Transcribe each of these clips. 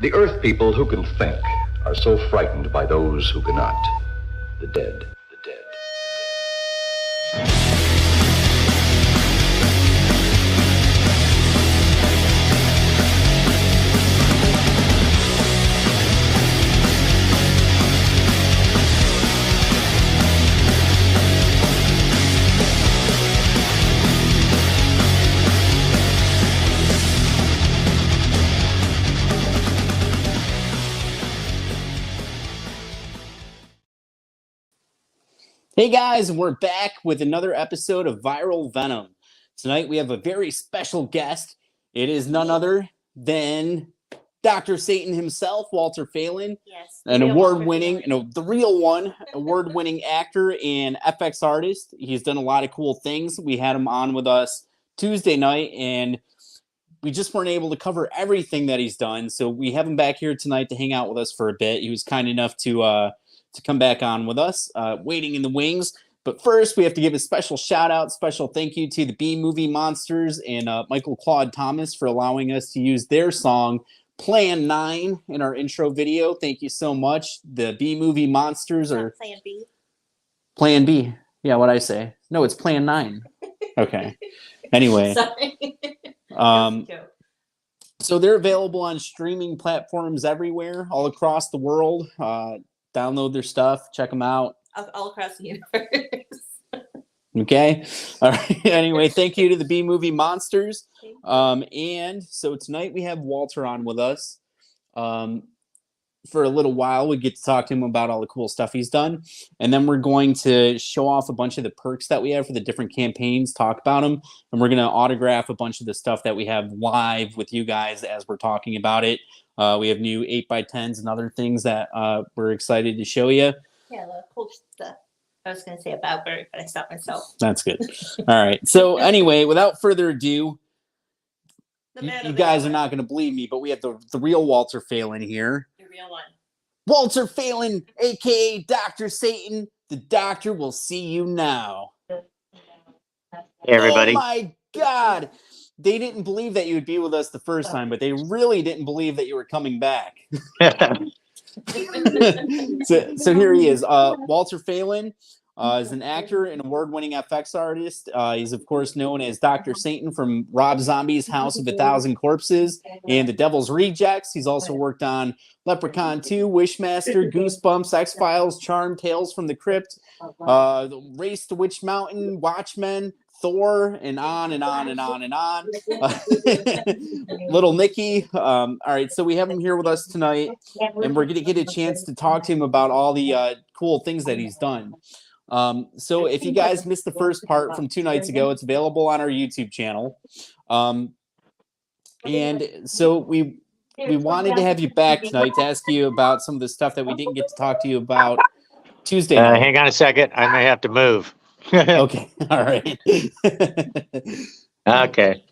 The Earth people who can think are so frightened by those who cannot. The dead. The dead. Hey guys, we're back with another episode of Viral Venom. Tonight we have a very special guest. It is none other than Dr. Satan himself, Walter Phelan. Yes. An award-winning, the real one, award-winning actor and FX artist. He's done a lot of cool things. We had him on with us Tuesday night, and we just weren't able to cover everything that he's done. So we have him back here tonight to hang out with us for a bit. He was kind enough to come back on with us, waiting in the wings. But first, we have to give a special shout-out, special thank you to the B-Movie Monsters and Michael Claude Thomas for allowing us to use their song, Plan 9, in our intro video. Thank you so much. The B-Movie Monsters are... Plan B. Plan B. Yeah, what'd I say? No, it's Plan 9. Okay. Anyway. Sorry. So they're available on streaming platforms everywhere, all across the world. Download their stuff, check them out. All across the universe. Okay. All right. Anyway, thank you to the B-Movie Monsters. And so tonight we have Walter on with us. For a little while, we get to talk to him about all the cool stuff he's done. And then we're going to show off a bunch of the perks that we have for the different campaigns, talk about them. And we're going to autograph a bunch of the stuff that we have live with you guys as we're talking about it. We have new 8x10s and other things that we're excited to show you. Yeah, the cool stuff. I was going to say about Bird, but I stopped myself. That's good. All right. So anyway, without further ado, you guys are not going to believe me, but we have the real Walter Phelan here. The real one. Walter Phelan, a.k.a. Dr. Satan. The doctor will see you now. Hey, everybody. Oh, my God. They didn't believe that you would be with us the first time, but they really didn't believe that you were coming back. So here he is. Walter Phelan is an actor and award-winning FX artist. He's, of course, known as Dr. Satan from Rob Zombie's House of a Thousand Corpses and The Devil's Rejects. He's also worked on Leprechaun 2, Wishmaster, Goosebumps, X-Files, Charmed, Tales from the Crypt, Race to Witch Mountain, Watchmen, Thor, and on and on and on and on. Little Nicky. All right, so we have him here with us tonight, and we're going to get a chance to talk to him about all the cool things that he's done. So if you guys missed the first part from 2 nights ago, it's available on our YouTube channel. And so we wanted to have you back tonight to ask you about some of the stuff that we didn't get to talk to you about Tuesday night. Hang on a second. I may have to move. Okay. All right. Okay.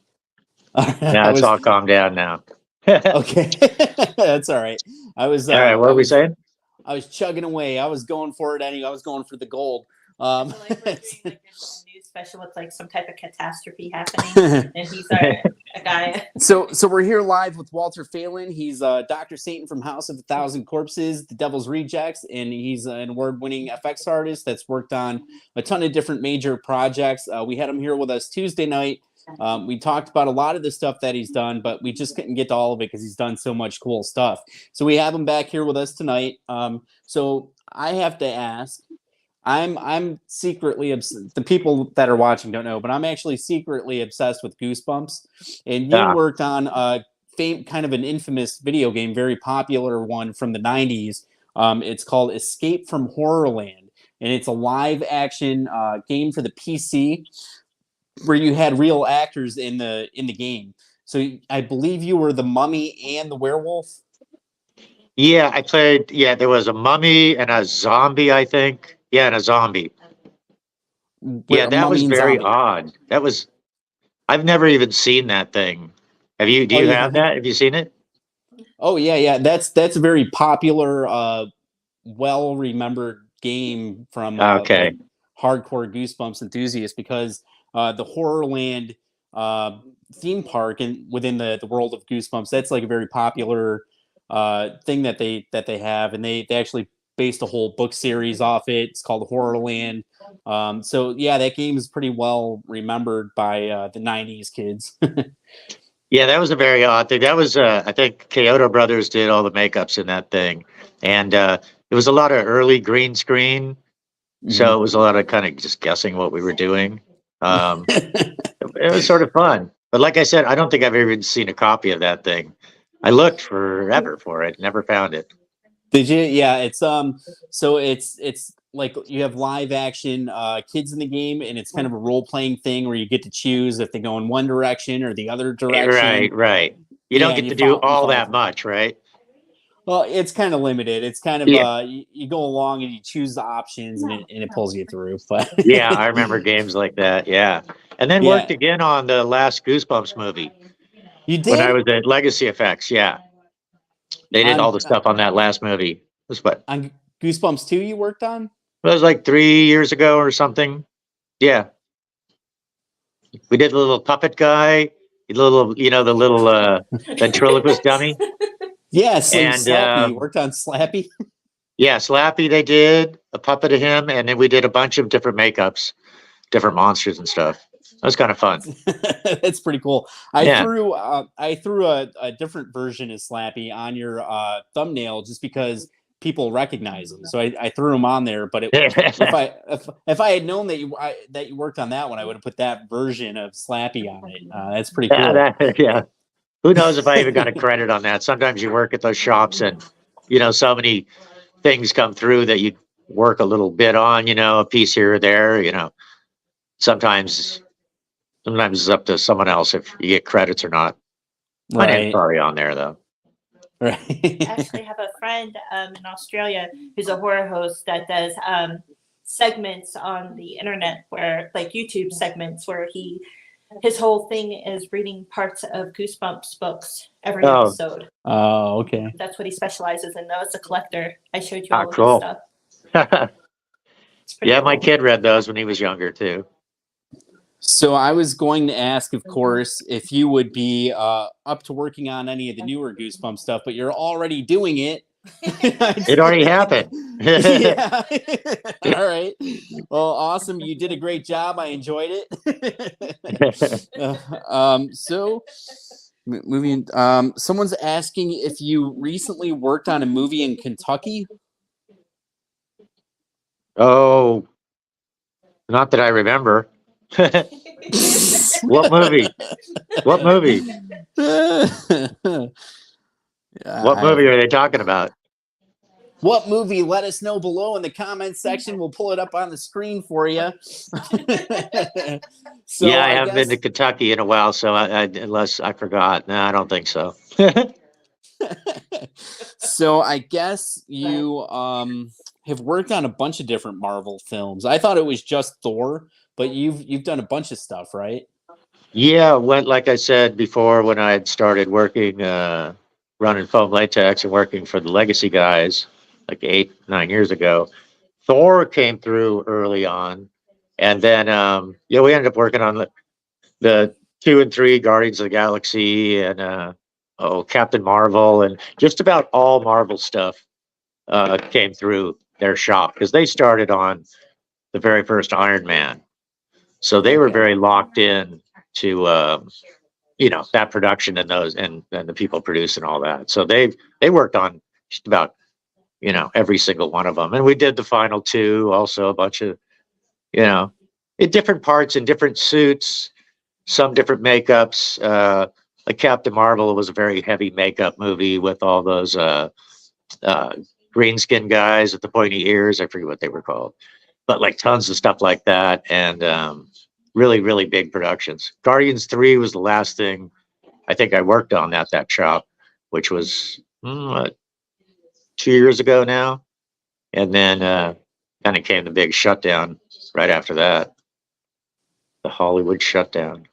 Now it's all calmed down now. Okay. That's all right. I was all right. What are we saying? I was chugging away. I was going for it anyway. I was going for the gold. So like we're doing like this news special with like some type of catastrophe happening, and he's a guy. So we're here live with Walter Phelan. He's Dr. Satan from House of a Thousand Corpses, The Devil's Rejects, and he's an award-winning FX artist that's worked on a ton of different major projects. We had him here with us Tuesday night. We talked about a lot of the stuff that he's done, but we just couldn't get to all of it because he's done so much cool stuff. So we have him back here with us tonight. So I have to ask, I'm secretly obsessed. The people that are watching don't know, but I'm actually secretly obsessed with Goosebumps. And you worked on kind of an infamous video game, very popular one from the 90s. It's called Escape from Horrorland, and it's a live action game for the PC where you had real actors in the game. So I believe you were the mummy and the werewolf. Yeah, I played. Yeah, there was a mummy and a zombie, I think. Yeah, and a zombie. Yeah, that was very odd. That was. I've never even seen that thing. Have you? Do you have that? Have you seen it? Oh yeah. That's a very popular, well remembered game from okay. Hardcore Goosebumps enthusiasts, because the Horrorland theme park and within the world of Goosebumps, that's like a very popular thing that they have, and they actually based a whole book series off it. It's called Horrorland. So yeah, that game is pretty well remembered by the '90s kids. Yeah, that was a very odd thing. That was, I think Kyoto Brothers did all the makeups in that thing. And it was a lot of early green screen. So it was a lot of kind of just guessing what we were doing. It was sort of fun. But like I said, I don't think I've ever even seen a copy of that thing. I looked forever for it, never found it. Did you? Yeah, it's so it's like you have live action kids in the game, and it's kind of a role playing thing where you get to choose if they go in one direction or the other direction. Right. You don't get to do all that much, right? Well, it's kind of limited. It's kind of you go along and you choose the options, and it pulls you through. But yeah, I remember games like that. Yeah, and then worked again on the last Goosebumps movie. You did? When I was at Legacy Effects. Yeah, they did all the stuff on that last movie. It was what? On Goosebumps 2 you worked on? It was like 3 years ago or something. Yeah. We did the little puppet guy, the little, the little ventriloquist dummy. Yes, and Slappy. You worked on Slappy? Yeah, Slappy they did, a puppet of him, and then we did a bunch of different makeups, different monsters and stuff. That was kind of fun. That's pretty cool. I threw a different version of Slappy on your thumbnail just because people recognize him. So I threw him on there. But if I had known that you worked on that one, I would have put that version of Slappy on it. That's pretty cool. Yeah. Who knows if I even got a credit on that? Sometimes you work at those shops and so many things come through that you work a little bit on. A piece here or there. Sometimes it's up to someone else if you get credits or not. My name's already on there though. Right. I actually have a friend in Australia who's a horror host that does segments on the internet where, like YouTube segments, where his whole thing is reading parts of Goosebumps books every episode. Oh, okay. That's what he specializes in. Though, as a collector, I showed you all of cool. this stuff. Yeah, cool. My kid read those when he was younger too. So I was going to ask, of course, if you would be up to working on any of the newer Goosebumps stuff, but you're already doing it. It already happened. Yeah. All right. Well, awesome. You did a great job. I enjoyed it. So moving. Someone's asking if you recently worked on a movie in Kentucky. Oh, not that I remember. What movie? What movie? What movie are they talking about? What movie? Let us know below in the comments section. We'll pull it up on the screen for you. So yeah, I haven't been to Kentucky in a while, so unless I forgot. No, I don't think so. So I guess you have worked on a bunch of different Marvel films. I thought it was just Thor, but you've done a bunch of stuff, right? Yeah, like I said before, when I had started working, running foam latex and working for the Legacy guys, like 8-9 years ago, Thor came through early on, and then we ended up working on the 2 and 3 Guardians of the Galaxy and Captain Marvel, and just about all Marvel stuff came through their shop because they started on the very first Iron Man. So they were very locked in to, that production and those and the people producing all that. So they worked on just about, every single one of them. And we did the final 2, also a bunch of, in different parts and different suits, some different makeups. Like Captain Marvel was a very heavy makeup movie with all those green skin guys with the pointy ears. I forget what they were called. But like tons of stuff like that, and really, really big productions. Guardians 3 was the last thing I think I worked on at that shop, which was 2 years ago now. And then kind of came the big shutdown right after that, the Hollywood shutdown.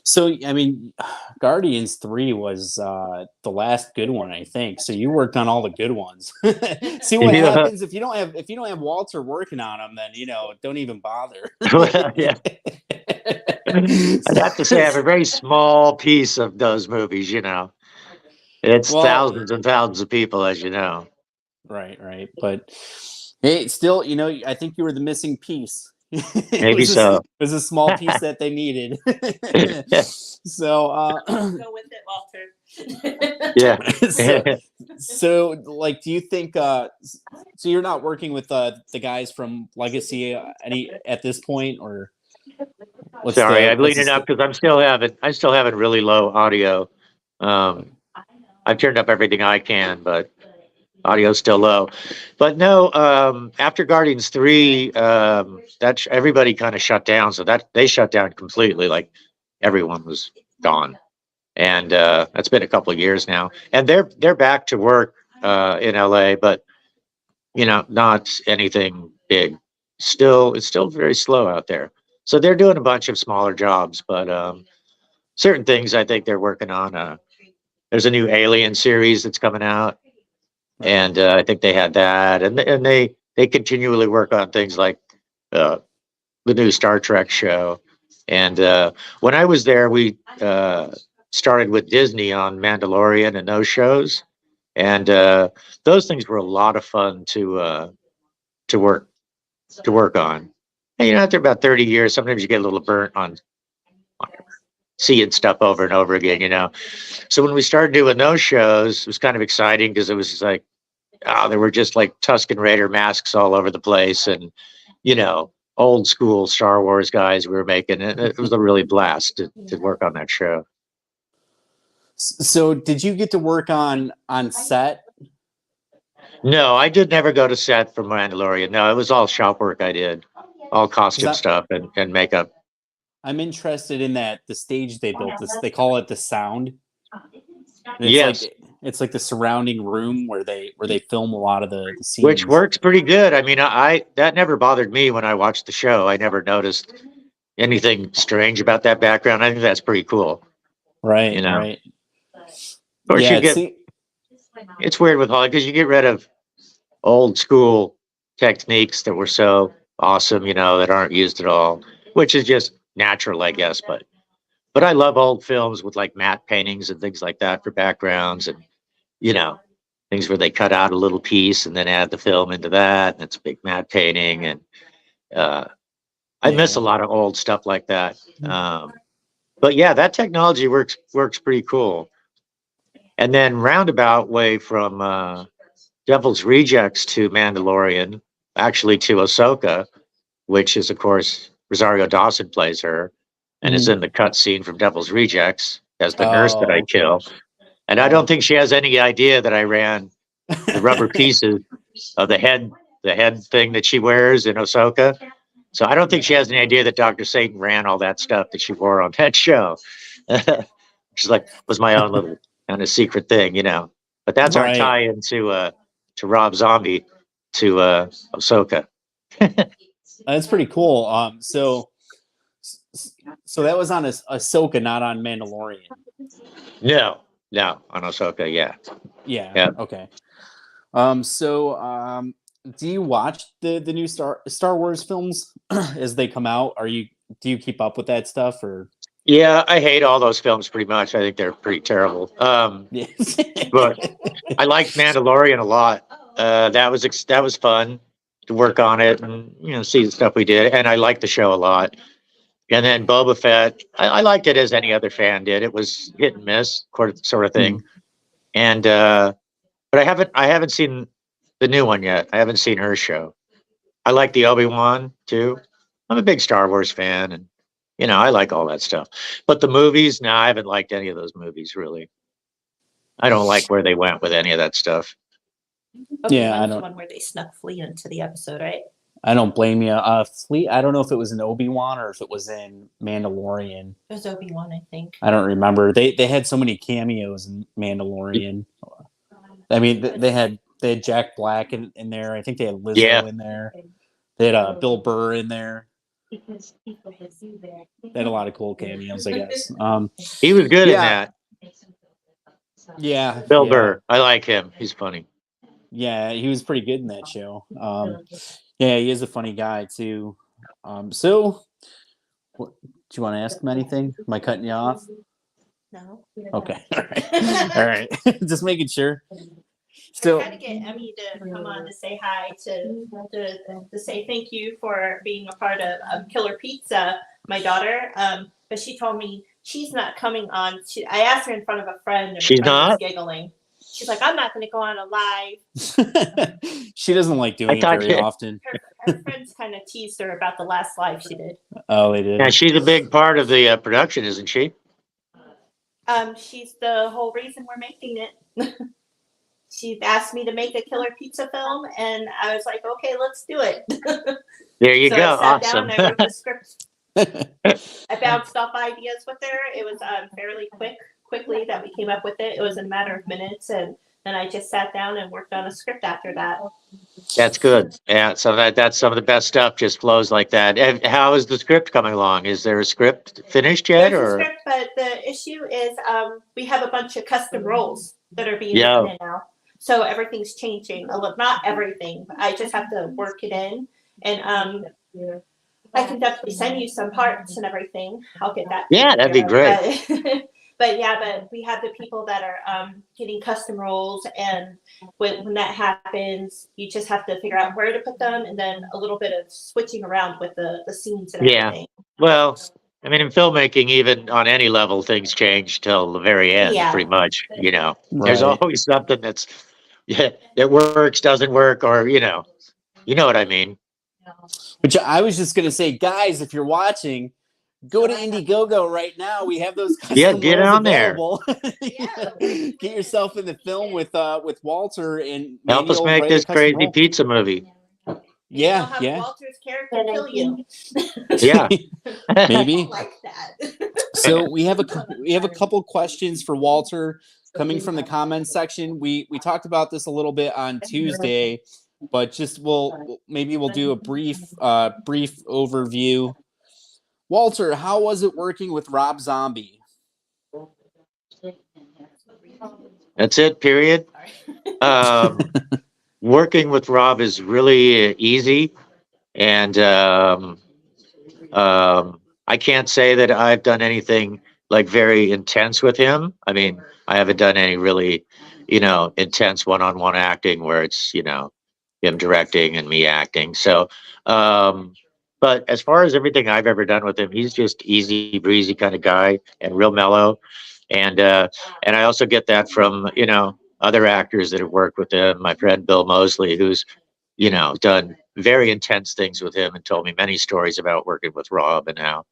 So, I mean, Guardians 3 was the last good one, I think. So you worked on all the good ones. See what happens if you don't have Walter working on them, then don't even bother. Yeah. I'd have to say I have a very small piece of those movies, It's Well, thousands and thousands of people, as you know. right. But hey, still, I think you were the missing piece. it Maybe was a, so. it was a small piece that they needed. so, Go with it, Walter. Yeah. so, so, like, do you think? So you're not working with the guys from Legacy any at this point, or Sorry, I'm what's the leaning up because I'm still having really low audio. Um, I've turned up everything I can, but audio's still low. But no, after Guardians 3, everybody kind of shut down. So that they shut down completely. Like everyone was gone. And that's been a couple of years now. And they're back to work in LA, but not anything big. It's still very slow out there. So they're doing a bunch of smaller jobs, but certain things I think they're working on. There's a new Alien series that's coming out, and I think they had that, and they continually work on things like uh, the new Star Trek show. And when I was there, we started with Disney on Mandalorian and those shows, and those things were a lot of fun to work to work on. And, after about 30 years, sometimes you get a little burnt on seeing stuff over and over again. So when we started doing those shows, it was kind of exciting because it was just like, there were just like Tusken Raider masks all over the place, and old school Star Wars guys we were making. It was a really blast to work on that show. So did you get to work on set? No, I did never go to set for Mandalorian. No, it was all shop work I did, all costume stuff and makeup. I'm interested in that the stage they built. They call it the sound. And Yes, it's like the surrounding room where they film a lot of the scenes, which works pretty good. I mean, I that never bothered me when I watched the show. I never noticed anything strange about that background. I think that's pretty cool. Right. Of course, it's weird with Hollywood because you get rid of old school techniques that were so awesome, that aren't used at all, which is just natural, I guess. But I love old films with like matte paintings and things like that for backgrounds, and things where they cut out a little piece and then add the film into that, and it's a big matte painting. And I miss a lot of old stuff like that. But yeah, that technology works pretty cool. And then roundabout way from Devil's Rejects to Mandalorian, actually to Ahsoka, which is, of course, Rosario Dawson plays her and is in the cut scene from Devil's Rejects as the nurse that I kill. And I don't think she has any idea that I ran the rubber pieces of the head thing that she wears in Ahsoka. So I don't think she has any idea that Dr. Satan ran all that stuff that she wore on that show. Which was my own little kind of secret thing, But that's our tie into to Rob Zombie to Ahsoka. That's pretty cool. So that was on Ahsoka, not on Mandalorian. No, on Ahsoka, yeah. Yeah. Okay. So do you watch the new Star Wars films as they come out? Do you keep up with that stuff, or? Yeah, I hate all those films pretty much. I think they're pretty terrible. But I liked Mandalorian a lot. That was fun to work on it and see the stuff we did. And I liked the show a lot. And then Boba Fett, I liked it as any other fan did. It was hit and miss sort of thing. And but I haven't seen the new one yet. I haven't seen her show. I like the Obi-Wan too. I'm a big Star Wars fan, and I like all that stuff. But the movies, no, I haven't liked any of those movies really. I don't like where they went with any of that stuff. I don't. The one where they snuck Flea into the episode, right? I don't blame you. Flea. I don't know if it was in Obi-Wan or if it was in Mandalorian. It was Obi-Wan, I think. I don't remember. They had so many cameos in Mandalorian. I mean, they had Jack Black in there. I think they had Lizzo in there. They had Bill Burr in there. They had a lot of cool cameos, I guess. He was good in that. Yeah, Bill Burr. I like him. He's funny. Yeah, he was pretty good in that show. Yeah, he is a funny guy too. So, do you want to ask him anything? Am I cutting you off? No. Okay. All right. Just making sure. So, I tried to get Emmy to come on to say hi, to say thank you for being a part of Killer Pizza, my daughter. But she told me she's not coming on. I asked her in front of a friend, and She's her friend was not? giggling. She's like, I'm not going to go on a live. She doesn't like doing it very often. Her friends kind of teased her about the last live she did. Oh, they did. Yeah, she's a big part of the production, isn't she? She's the whole reason we're making it. She asked me to make a killer pizza film, and I was like, okay, let's do it. There you go. I sat Awesome. down, I wrote the script. I bounced off ideas with her. It was fairly quickly that we came up with it. It was in a matter of minutes, and then I just sat down and worked on a script after that. That's good. Yeah, so that's some of the best stuff just flows like that. And how is the script coming along? Is there a script finished yet? There's a script, but the issue is we have a bunch of custom roles that are being written in now. So everything's changing. Not everything. I just have to work it in. And I can definitely send you some parts and everything. I'll get that. Yeah, that'd be great. But we have the people that are getting custom roles, and when that happens, you just have to figure out where to put them, and then a little bit of switching around with the scenes and everything. Well, I mean, in filmmaking, even on any level, things change till the very end, pretty much. There's always something that works, doesn't work, or you know what I mean. Which I was just gonna say, guys, if you're watching, go to Indiegogo right now. We have those custom get on available. There. Get yourself in the film with Walter and help us make this crazy pizza movie. Yeah. Walter's character kill you. Yeah, maybe. Like that. So we have a couple questions for Walter coming from the comments section. We talked about this a little bit on Tuesday, but we'll do a brief overview. Walter, how was it working with Rob Zombie? That's it, period. Working with Rob is really easy, and I can't say that I've done anything like very intense with him. I mean, I haven't done any really, intense one-on-one acting where it's, him directing and me acting. So, but as far as everything I've ever done with him, he's just easy breezy kind of guy and real mellow. And I also get that from, other actors that have worked with him. My friend Bill Mosley, who's, done very intense things with him and told me many stories about working with Rob and how,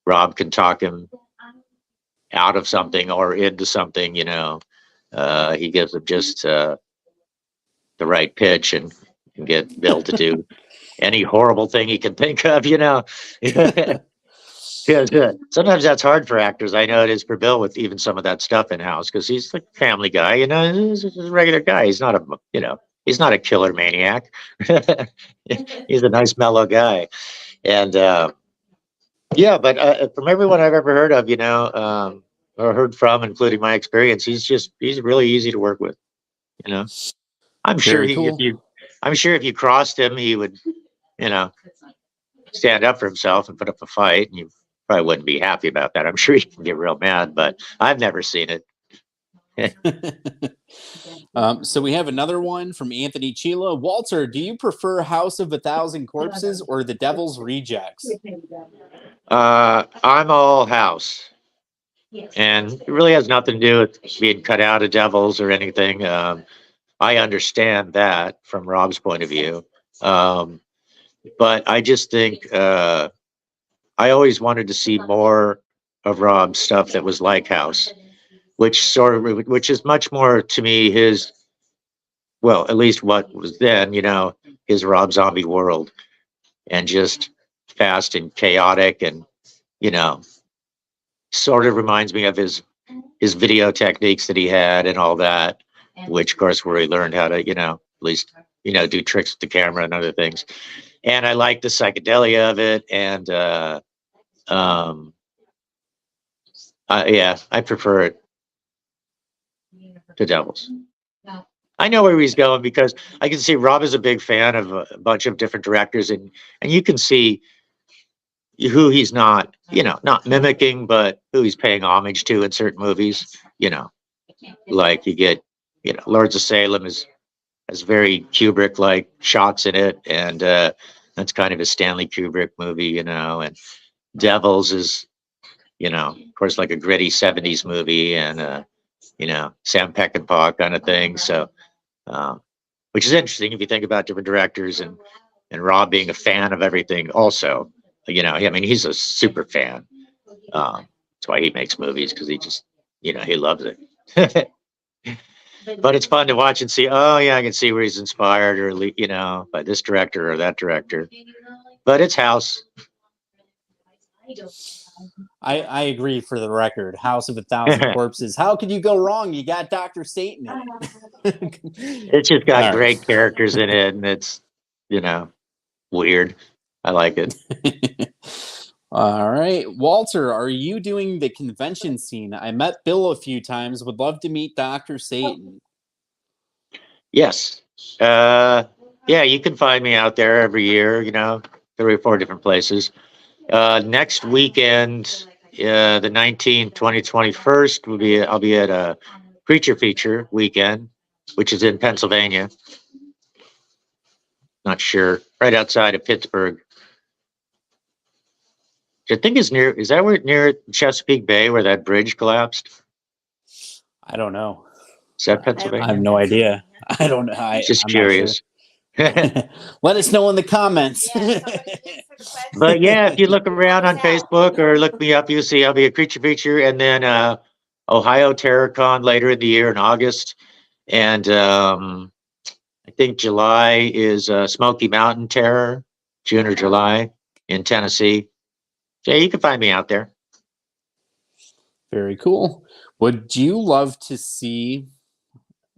Rob can talk him out of something or into something, he gives him just the right pitch and can get Bill to do any horrible thing he can think of, Yeah. Sometimes that's hard for actors. I know it is for Bill with even some of that stuff in house because he's like a family guy, he's a regular guy. He's not he's not a killer maniac. He's a nice mellow guy. And but from everyone I've ever heard of, or heard from, including my experience, he's really easy to work with. I'm sure if you crossed him, he would, stand up for himself and put up a fight, and you probably wouldn't be happy about that. I'm sure he can get real mad, but I've never seen it. So we have another one from Anthony Chila. Walter, do you prefer House of 1,000 Corpses or The Devil's Rejects? I'm all House. And it really has nothing to do with being cut out of Devils or anything. I understand that from Rob's point of view. But I just think I always wanted to see more of Rob's stuff that was like House, which is much more to me at least what was then, his Rob Zombie world, and just fast and chaotic, and sort of reminds me of his video techniques that he had and all that, which of course where he learned how to at least do tricks with the camera and other things. And I like the psychedelia of it, and I prefer it to Devils. I know where he's going because I can see Rob is a big fan of a bunch of different directors, and you can see who he's not, not mimicking, but who he's paying homage to in certain movies. Like you get, Lords of Salem has very Kubrick-like shots in it, and that's kind of a Stanley Kubrick movie, and Devils is, of course, like a gritty '70s movie, and Sam Peckinpah kind of thing. So, which is interesting if you think about different directors and Rob being a fan of everything. Also, I mean, he's a super fan. That's why he makes movies, because he just, he loves it. But it's fun to watch and see. Oh yeah, I can see where he's inspired, or by this director or that director. But it's House. I agree. For the record, House of 1,000 Corpses. How could you go wrong? You got Dr. Satan in it. It's just got great characters in it, and it's weird. I like it. All right, Walter, are you doing the convention scene? I met Bill a few times. Would love to meet Dr. Satan. Yes. Yeah, you can find me out there every year, 3 or 4 different places. Next weekend, the 19th, 20th, 21st, I'll be at a Creature Feature weekend, which is in Pennsylvania. Not sure. Right outside of Pittsburgh. Which I think is near Chesapeake Bay, where that bridge collapsed? I don't know. Is that Pennsylvania? I have no idea. I don't know. I'm curious. Sure. Let us know in the comments. But yeah, if you look around on Facebook or look me up, you'll see I'll be a Creature Feature, and then Ohio TerrorCon later in the year in August. And I think July is Smoky Mountain Terror, June or July in Tennessee. So yeah, you can find me out there. Very cool. Would you love to see?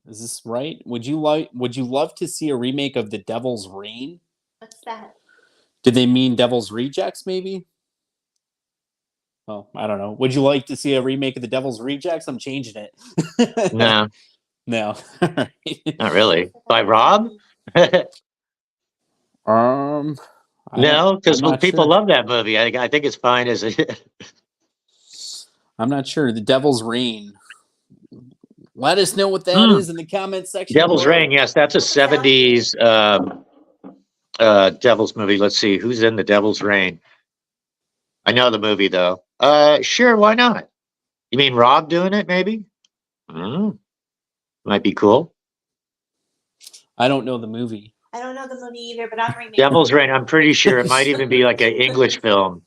Is this right? Would you love to see a remake of The Devil's Reign? What's that? Did they mean Devil's Rejects? Maybe. Well, I don't know. Would you like to see a remake of The Devil's Rejects? I'm changing it. No. No. Not really. By Rob? No, because people love that movie. I think it's fine as it. I'm not sure. The Devil's Reign. Let us know what that is in the comments section. Devil's Reign, yes, that's a '70s Devil's movie. Let's see who's in the Devil's Reign. I know the movie though. Sure, why not? You mean Rob doing it? Maybe. Might be cool. I don't know the movie. I don't know the movie either, but I'm remaking Devil's Reign. I'm pretty sure it might even be like an English film.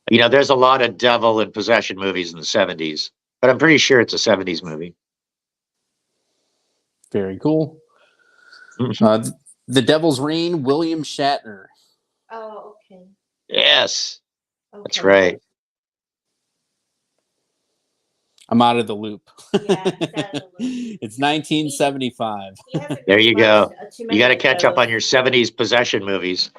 There's a lot of devil and possession movies in the '70s, but I'm pretty sure it's a '70s movie. Very cool. The Devil's Reign, William Shatner. Oh, okay. Yes, that's right. I'm out of the loop. Yeah, he's out of the loop. It's 1975. There you go. You got to catch up on your '70s possession movies.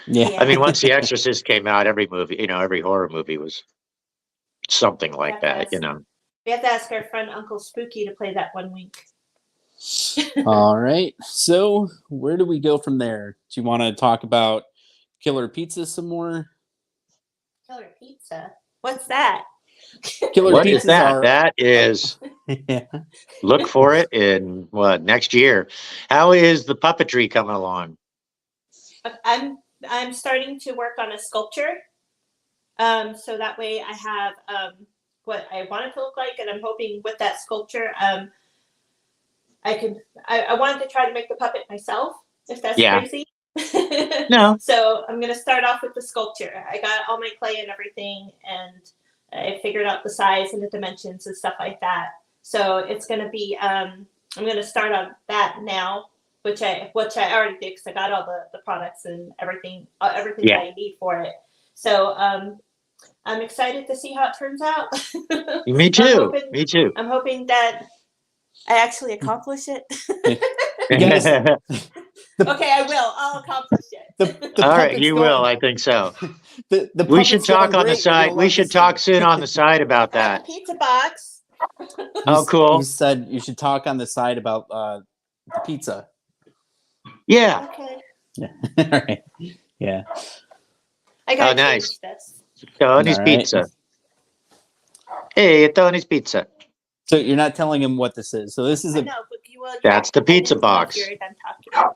Yeah. I mean, once The Exorcist came out, every movie, every horror movie was something like that, We have to ask our friend Uncle Spooky to play that one week. All right. So where do we go from there? Do you want to talk about Killer Pizza some more? Killer Pizza? What's that? What is that? That is. Yeah. Look for it in next year. How is the puppetry coming along? I'm starting to work on a sculpture, so that way I have what I want it to look like, and I'm hoping with that sculpture, I wanted to try to make the puppet myself, if that's crazy. No. So I'm gonna start off with the sculpture. I got all my clay and everything, and I figured out the size and the dimensions and stuff like that. So it's gonna be I'm gonna start on that now, which I already did because I got all the products and everything that I need for it. So I'm excited to see how it turns out. Me too. Me too. I'm hoping that I actually accomplish it. Yes. Okay, I will. I'll accomplish it. All right, you will. I think so. We should talk on the side. We should talk soon on the side about that. Pizza box. Oh, cool. You said you should talk on the side about the pizza. Yeah. Okay. Yeah. All right. Yeah. I got to nice. change this. Tony's All right. Pizza. Hey, Tony's Pizza. So you're not telling him what this is. So this is I a. know, but you will. That's the pizza box. You're done talking.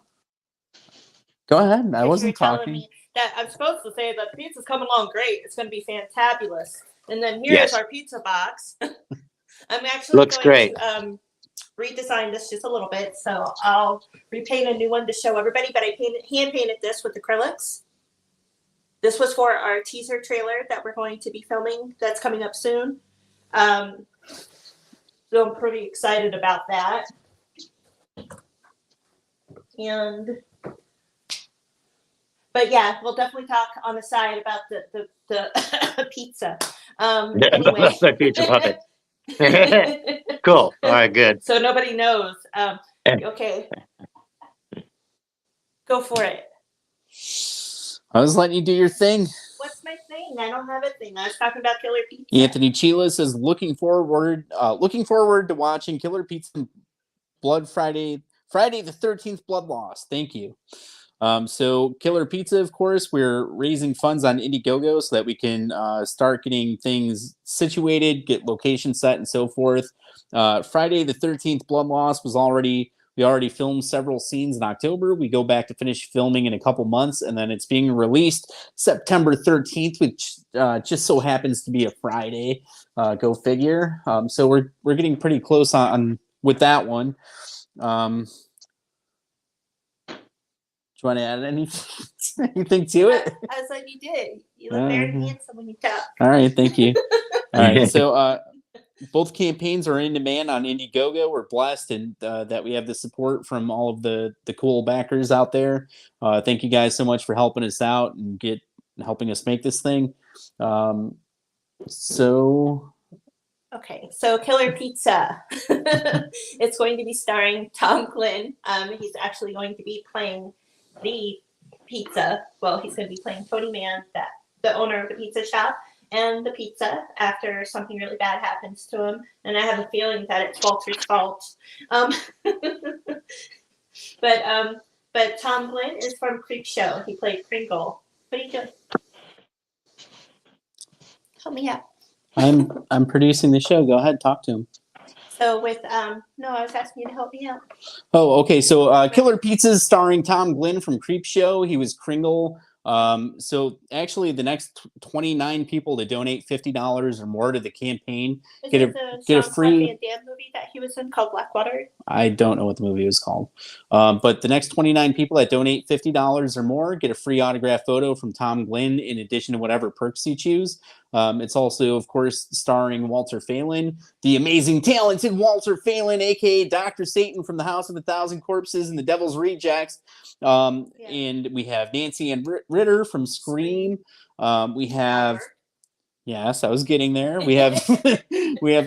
Go ahead. I Because wasn't you're telling talking. me that I'm supposed to say that the pizza's coming along great. It's going to be fantabulous. And then here's Yes. our pizza box. I'm actually Looks going great. to redesign this just a little bit. So I'll repaint a new one to show everybody. But I hand painted this with acrylics. This was for our teaser trailer that we're going to be filming. That's coming up soon. So I'm pretty excited about that. But yeah, we'll definitely talk on the side about the pizza. Anyway. The pizza puppet. Cool. All right, good. So nobody knows. Okay. Go for it. I was letting you do your thing. What's my thing? I don't have a thing. I was talking about Killer Pizza. Anthony Chila says looking forward to watching Killer Pizza Blood Friday the 13th Blood Loss. Thank you. So Killer Pizza, of course, we're raising funds on Indiegogo so that we can start getting things situated, get location set, and so forth. Friday the 13th Blood Loss we already filmed several scenes in October. We go back to finish filming in a couple months, and then it's being released September 13th, which just so happens to be a Friday. Go figure. So we're getting pretty close on with that one. Do you want to add anything to it? I was like, you did. You look very handsome when you talk. All right, thank you. All right, so both campaigns are in demand on Indiegogo. We're blessed and that we have the support from all of the cool backers out there. Thank you guys so much for helping us out and helping us make this thing. Okay, so Killer Pizza. It's going to be starring Tom Glynn. He's actually going to be playing the pizza. Well, he's going to be playing Tony Man, the owner of the pizza shop, and the pizza after something really bad happens to him. And I have a feeling that it's Walter's fault. But Tom Glynn is from Creep Show. He played Kringle. What are you doing? Help me out. I'm producing the show. Go ahead, talk to him. So with no, I was asking you to help me out. Oh, okay. So Killer Pizza starring Tom Glynn from Creep Show. He was Kringle. So actually the next 29 people to donate $50 or more to the campaign get a free Van Damme movie that he was in called Blackwater. I don't know what the movie was called. But the next 29 people that donate $50 or more get a free autographed photo from Tom Glynn in addition to whatever perks you choose. It's also, of course, starring Walter Phelan, the amazing, talented Walter Phelan, a.k.a. Dr. Satan from the House of 1,000 Corpses and the Devil's Rejects. And we have Nancy Ann Ritter from Scream. We have... Yes, I was getting there. We have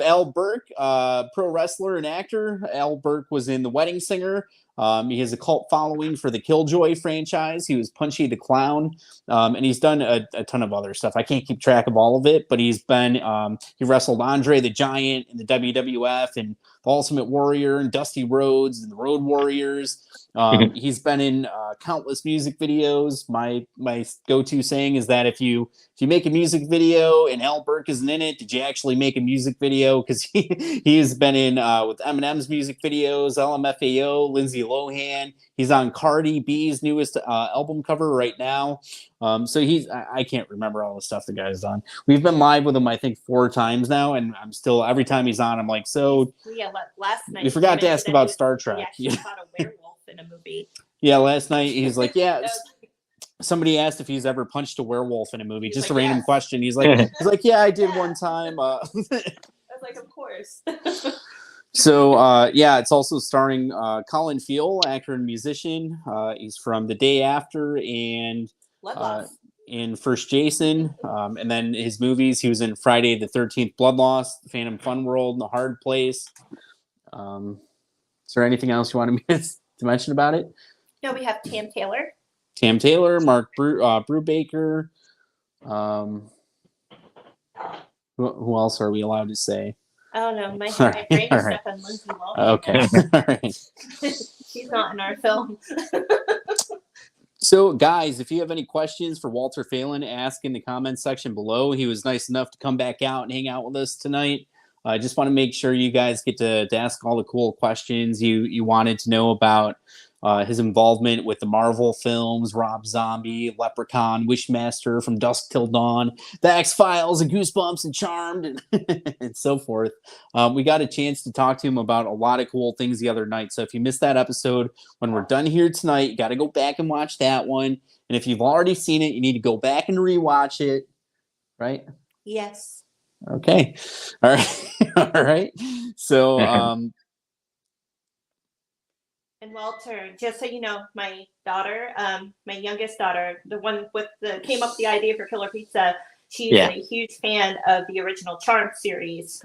Al Burke, pro wrestler and actor. Al Burke was in The Wedding Singer. He has a cult following for the Killjoy franchise. He was Punchy the Clown, and he's done a ton of other stuff. I can't keep track of all of it, but he's been he wrestled Andre the Giant in the WWF and the Ultimate Warrior and Dusty Rhodes and the Road Warriors. He's been in countless music videos. My go-to saying is that if you make a music video and Al Burke isn't in it, did you actually make a music video? Because he has been in with Eminem's music videos, LMFAO, Lindsay Lohan. He's on Cardi B's newest album cover right now. So I can't remember all the stuff the guy's done. We've been live with him, I think, 4 times now, and I'm still, every time he's on, I'm like, so yeah, last night you forgot to ask about Star Trek. He actually caught a werewolf in a movie. Yeah, last night he's like, yeah. Somebody asked if he's ever punched a werewolf in a movie. Just like, a random question. He's like, yeah, I did one time. I was like, of course. So, yeah, it's also starring Colin Phelan, actor and musician. He's from The Day After and in First Jason. And then his movies, he was in Friday the 13th Blood Loss, The Phantom Fun World, and The Hard Place. Is there anything else you wanted me to mention about it? No, we have Tam Taylor. Tam Taylor, Mark Brubaker. Who else are we allowed to say? I don't know. My brain is stuck on Lindsay Lohan. Okay. All right. She's not in our film. So, guys, if you have any questions for Walter Phelan, ask in the comments section below. He was nice enough to come back out and hang out with us tonight. I just want to make sure you guys get to ask all the cool questions you wanted to know about his involvement with the Marvel films, Rob Zombie, Leprechaun, Wishmaster, From Dusk Till Dawn, The X-Files, and Goosebumps, and Charmed, and, and so forth. We got a chance to talk to him about a lot of cool things the other night. So if you missed that episode, when we're done here tonight, you got to go back and watch that one. And if you've already seen it, you need to go back and rewatch it, right? Yes. Okay. All right. All right. So, and Walter, just so you know, my daughter, my youngest daughter, the one with came up with the idea for Killer Pizza, she's a huge fan of the original Charmed series.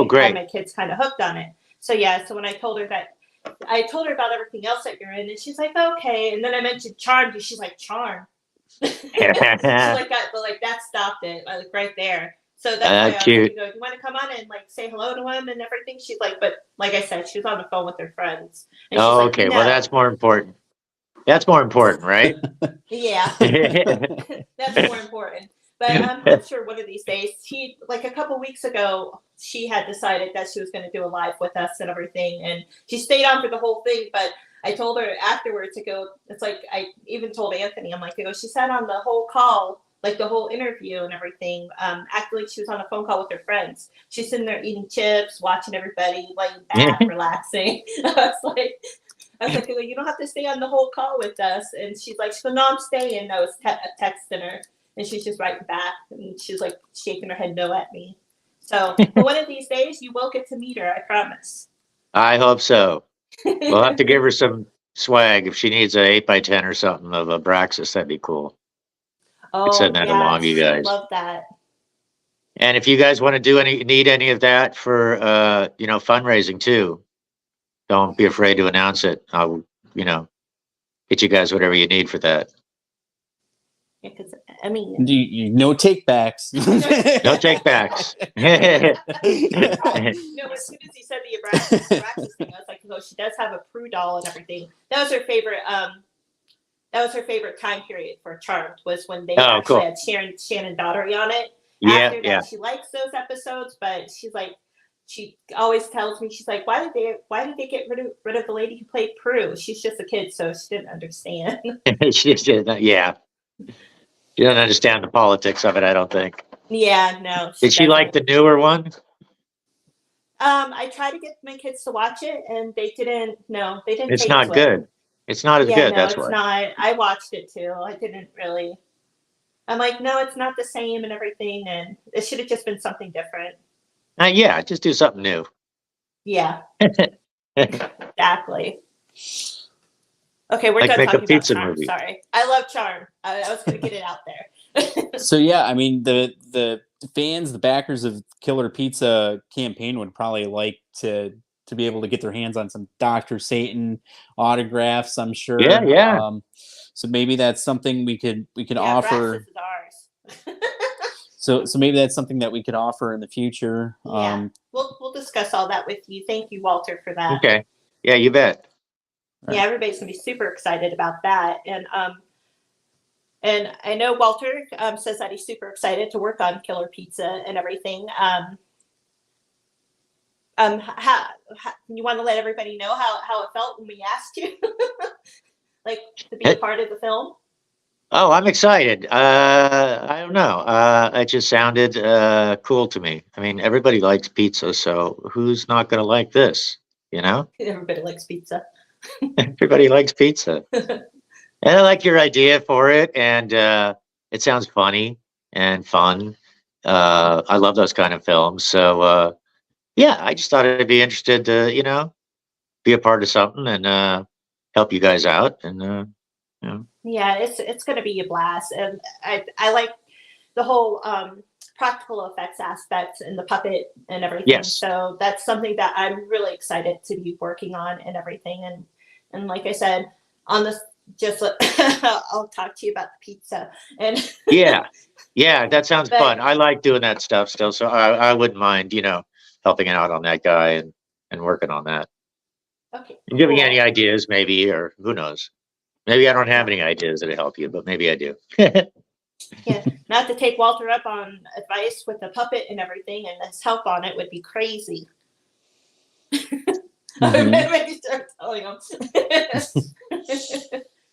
Great. Had my kids kind of hooked on it. So yeah, so when I told her about everything else that you're in, and she's like, okay. And then I mentioned Charmed, and she's like, Charmed. She's like that, but like that stopped it, like right there. So that's why I was like, do you want to come on and like say hello to him and everything? She's like, but like I said, she was on the phone with her friends. And oh, like, okay. no. Well, that's more important. That's more important, right? Yeah, that's more important. But I'm sure one of these days, she like a couple weeks ago, she had decided that she was going to do a live with us and everything, and she stayed on for the whole thing. But I told her afterwards to go. It's like I even told Anthony, I'm like, she sat on the whole call. Like the whole interview and everything, acted like she was on a phone call with her friends. She's sitting there eating chips, watching everybody, laying back, relaxing. I was like, you don't have to stay on the whole call with us. And she's like, no, I'm staying. And I was texting her, and she's just writing back, and she's like shaking her head no at me. So one of these days, you will get to meet her. I promise. I hope so. We'll have to give her some swag if she needs a 8x10 or something of a Abraxas. That'd be cool. Oh, send that along, you guys. Love that. And if you guys want to need any of that for fundraising too, don't be afraid to announce it. I'll get you guys whatever you need for that. Yeah, because I mean, no takebacks. No takebacks. No, as soon as he said the Abraxas thing, I was like, she does have a Prue doll and everything. That was her favorite. That was her favorite time period for Charmed, was when they actually had Shannon Daughtery on it. After that, she likes those episodes, but she's like, she always tells me, she's like, why did they get rid of the lady who played Prue? She's just a kid, so she didn't understand. She doesn't understand the politics of it, I don't think. Yeah, no. Did she like the newer one? I tried to get my kids to watch it, and they didn't. No, they didn't. It's not good. It's not as good. That's why. It's not. I watched it too. I didn't really. I'm like, no, it's not the same and everything, and it should have just been something different. Just do something new. Yeah. Exactly. Okay, we're like done make talking a pizza about Charm. movie. Sorry, I love Charm. I was going to get it out there. So yeah, I mean the fans, the backers of Killer Pizza campaign would probably like to be able to get their hands on some Dr. Satan autographs, I'm sure. Yeah. So maybe that's something we could offer. Is ours. So maybe that's something that we could offer in the future. Yeah, we'll discuss all that with you. Thank you, Walter, for that. Okay. Yeah, you bet. Yeah, everybody's gonna be super excited about that, and I know Walter says that he's super excited to work on Killer Pizza and everything. How you want to let everybody know how it felt when we asked you, like, to be a part of the film? Oh, I'm excited. I don't know. It just sounded cool to me. I mean, everybody likes pizza, so who's not going to like this? Everybody likes pizza. Everybody likes pizza. And I like your idea for it, and it sounds funny and fun. I love those kind of films. So, I just thought it'd be interested to, be a part of something and help you guys out. And, Yeah, it's going to be a blast. And I like the whole practical effects aspect and the puppet and everything. Yes. So that's something that I'm really excited to be working on and everything. And like I said, on this, I'll talk to you about the pizza. And yeah, that sounds fun. I like doing that stuff still. So I wouldn't mind, helping out on that guy and working on that. Okay. And giving you any ideas maybe, or who knows. Maybe I don't have any ideas that'll help you, but maybe I do. Yeah, not to take Walter up on advice with the puppet and everything, and his help on it would be crazy. Mhm. Maybe start telling him.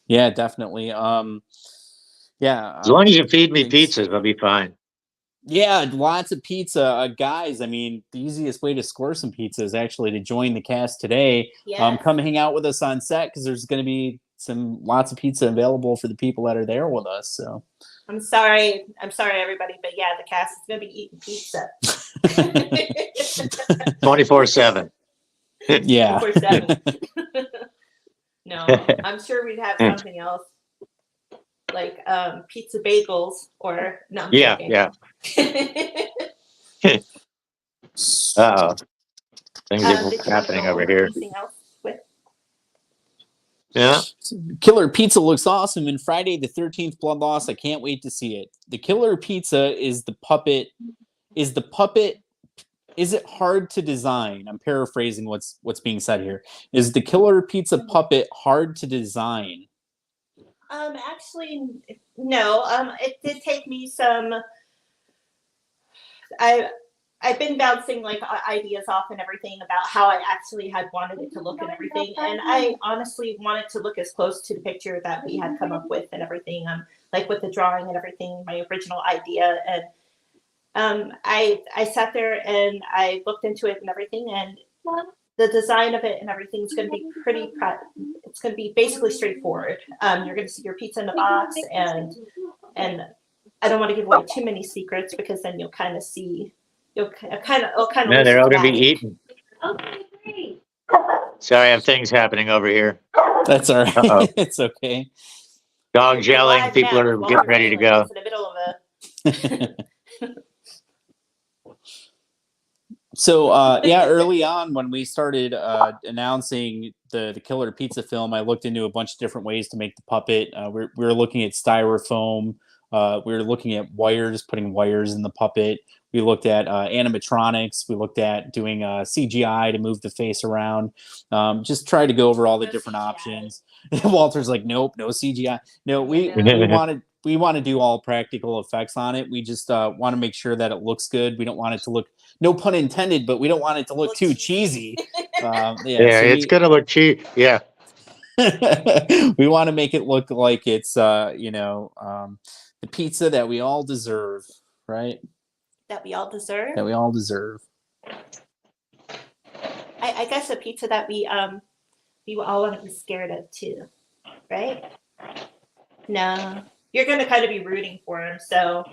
Yeah, definitely. Yeah. As long as you feed me thanks. pizzas, I'll be fine. Yeah, lots of pizza, guys. I mean, the easiest way to score some pizza is actually to join the cast today. Yes. Come hang out with us on set because there's going to be lots of pizza available for the people that are there with us. So I'm sorry, everybody, but yeah, the cast is gonna be eating pizza. 24/7. Yeah. 24/7. No, I'm sure we'd have something else like pizza bagels or no. I'm joking. Yeah. Uh-oh. Things are Did you happening go over here. anything else with? Yeah. Killer Pizza looks awesome. And Friday the 13th Blood Loss. I can't wait to see it. The Killer Pizza is the puppet. Is it hard to design? I'm paraphrasing what's being said here. Is the Killer Pizza puppet hard to design? Actually, no. It did take me some. I've been bouncing like ideas off and everything about how I actually had wanted it to look and everything, and I honestly wanted to look as close to the picture that we had come up with and everything. Like with the drawing and everything, my original idea, and I sat there and I looked into it and everything, and the design of it and everything's going to be pretty. It's going to be basically straightforward. You're going to see your pizza in the box, and I don't want to give away too many secrets because then you'll kind of see. It'll kind of. No, they're all going to be eaten. Okay, great. Sorry, I have things happening over here. That's all right. Uh-oh. It's okay. Dogs yelling. People are getting ready to go. In the middle of a. So early on when we started announcing the Killer Pizza film, I looked into a bunch of different ways to make the puppet. We were looking at styrofoam. We were looking at wires, putting wires in the puppet. We looked at animatronics. We looked at doing CGI to move the face around. Just try to go over all the different options. Walter's like, nope, no CGI. No, we want to do all practical effects on it. We just want to make sure that it looks good. We don't want it to look, no pun intended, but we don't want it to look too cheesy. It's going to look cheap. Yeah. We want to make it look like it's, the pizza that we all deserve, right? That we all deserve. That we all deserve. I guess a pizza that we all want to be scared of too, right? No, you're going to kind of be rooting for him, so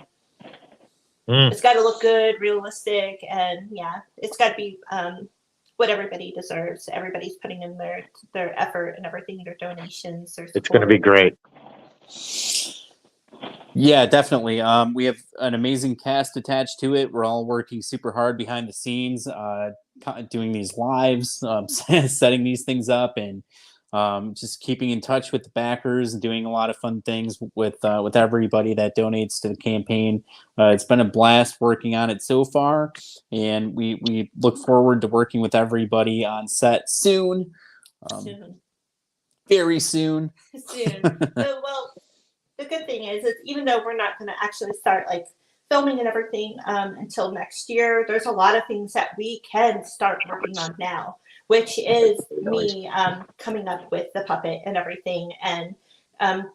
it's got to look good, realistic, and yeah, it's got to be what everybody deserves. Everybody's putting in their effort and everything, their donations, their support. It's going to be great. Yeah, definitely. We have an amazing cast attached to it. We're all working super hard behind the scenes, doing these lives, setting these things up, and just keeping in touch with the backers and doing a lot of fun things with everybody that donates to the campaign. It's been a blast working on it so far, and we look forward to working with everybody on set soon. Very soon. Well, the good thing is even though we're not going to actually start like filming and everything until next year, there's a lot of things that we can start working on now, which is me coming up with the puppet and everything, and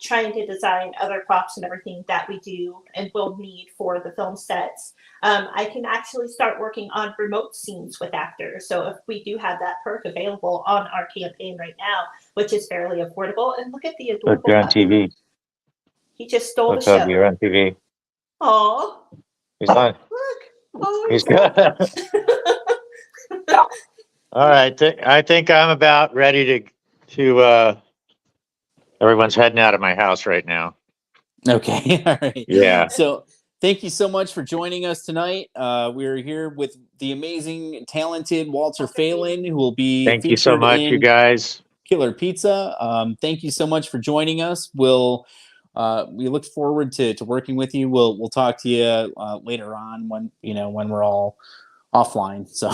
trying to design other props and everything that we do and will need for the film sets. I can actually start working on remote scenes with actors. So if we do have that perk available on our campaign right now, which is fairly affordable, and look at the adorable. Look, you're on TV. He just stole Look the show. Up, you're on TV. Oh, he's on. Look. Oh, he's good. All right, I think I'm about ready to. Everyone's heading out of my house right now. Okay, all right. Yeah. So thank you so much for joining us tonight. We're here with the amazing, talented Walter Phelan, who will be Thank you so much, you guys. Killer Pizza. Thank you so much for joining us. We look forward to working with you. We'll talk to you later on when we're all offline. So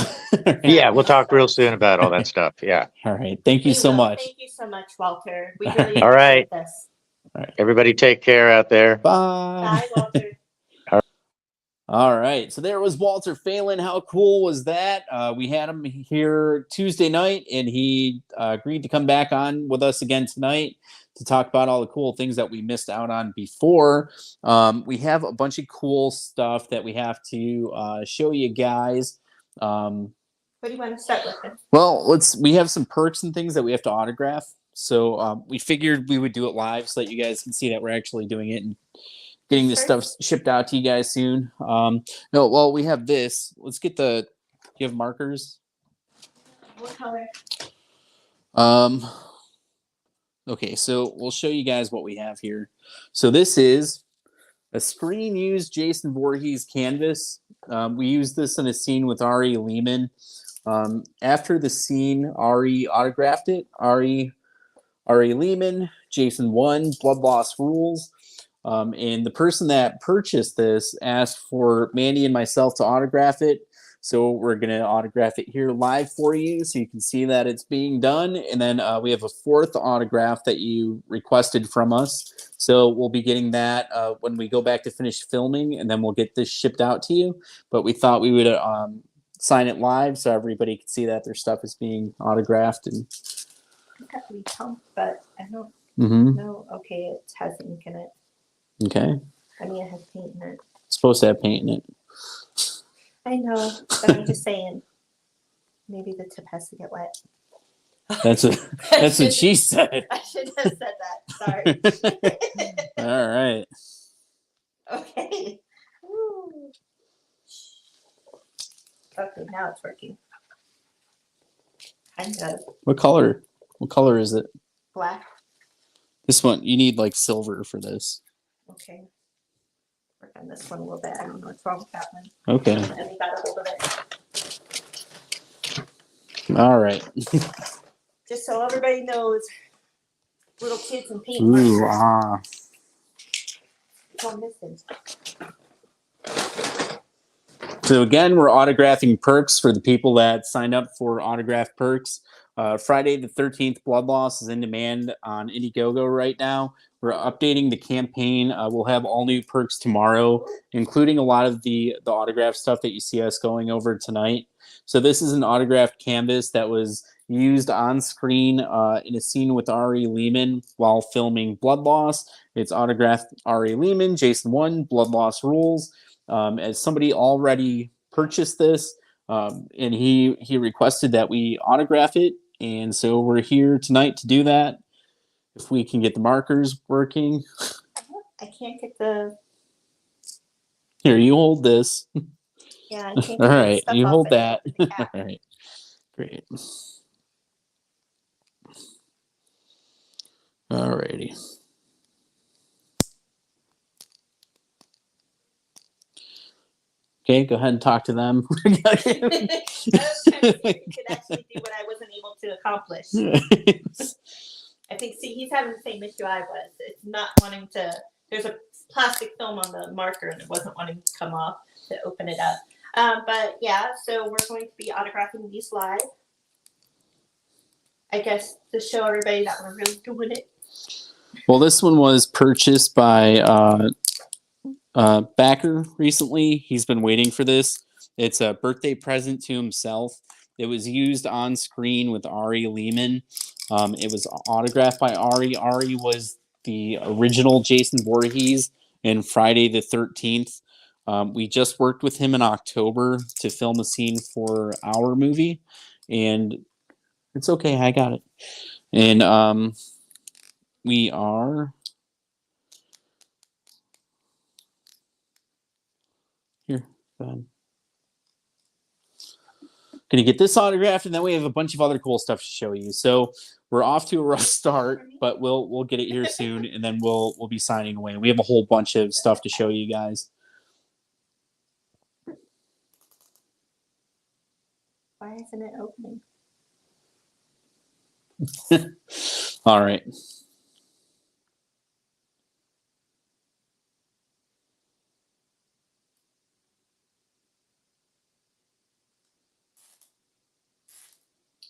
Yeah, we'll talk real soon about all that stuff. Yeah. all right. Thank you so much. Thank you so much, Walter. We really All right. appreciate this. All right. Everybody take care out there. Bye. Bye, Walter. All right, so there was Walter Phelan. How cool was that? We had him here Tuesday night, and he agreed to come back on with us again tonight to talk about all the cool things that we missed out on before. We have a bunch of cool stuff that we have to show you guys. What do you want to start with? Well, we have some perks and things that we have to autograph. So we figured we would do it live so that you guys can see that we're actually doing it and getting this stuff shipped out to you guys soon. No, well, we have this. Let's get the. Do you have markers? What color? Okay, so we'll show you guys what we have here. So this is a screen used Jason Voorhees canvas. We used this in a scene with Ari Lehman. After the scene, Ari autographed it. Ari Lehman, Jason 1, Blood Loss Rules. And the person that purchased this asked for MANDEE and myself to autograph it. So we're going to autograph it here live for you so you can see that it's being done. And then we have a fourth autograph that you requested from us. So we'll be getting that when we go back to finish filming, and then we'll get this shipped out to you. But we thought we would sign it live so everybody could see that their stuff is being autographed. And We pump, but I don't know. Okay, it has ink in it. Okay. I mean, it has paint in it. It's supposed to have paint in it. I know, but I'm just saying. Maybe the tip has to get wet. That's what she said. I should have said that. Sorry. All right. Okay. Woo. Okay, now it's working. Kind of. What color? What color is it? Black. This one, you need like silver for this. Okay. Work on this one a little bit. I don't know what's wrong with that one. Okay. And we got a hold of it. All right. Just so everybody knows, little kids and paint. Ooh, It's all missing. So again, we're autographing perks for the people that signed up for autograph perks. Friday the 13th, Blood Loss is in demand on Indiegogo right now. We're updating the campaign. We'll have all new perks tomorrow, including a lot of the autograph stuff that you see us going over tonight. So this is an autographed canvas that was used on screen in a scene with Ari Lehman while filming Blood Loss. It's autographed Ari Lehman, Jason 1, Blood Loss Rules. As somebody already purchased this, and he requested that we autograph it. And so we're here tonight to do that. If we can get the markers working. I can't get the. Here, you hold this. Yeah, I can't get All the right, stuff you off hold it. that. The cap. All right, great. All righty. Okay, go ahead and talk to them. I was trying to see if he could actually do what I wasn't able to accomplish. I think, see, he's having the same issue I was. It's not wanting to, there's a plastic film on the marker and it wasn't wanting to come off to open it up. But yeah, so we're going to be autographing these live. I guess to show everybody that we're really doing it. Well, this one was purchased by Backer recently. He's been waiting for this. It's a birthday present to himself. It was used on screen with Ari Lehman. It was autographed by Ari. Ari was the original Jason Voorhees in Friday the 13th. We just worked with him in October to film a scene for our movie. And it's okay, I got it. And we are... Here, go ahead. Gonna get this autographed, and then we have a bunch of other cool stuff to show you. So we're off to a rough start, but we'll get it here soon, and then we'll be signing away. We have a whole bunch of stuff to show you guys. Why isn't it opening? All right.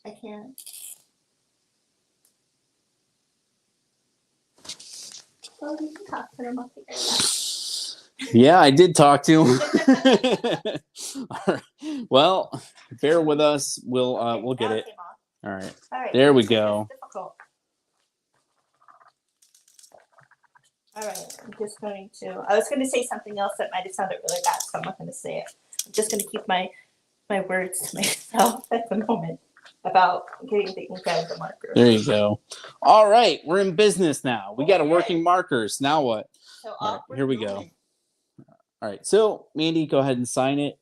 I can't. Well, you can talk to them. I'll figure it out. Yeah, I did talk to him. All right. Well, bear with us. We'll get it. All right. All right. There we go. Difficult. All right. I'm just going to. I was going to say something else that might have sounded really bad, so I'm not going to say it. I'm just going to keep my words to myself at the moment about getting the ink out of the marker. There you go. All right, we're in business now. We got a working markers. Now what? So All right, here we go. moment. All right, so Mandy, go ahead and sign it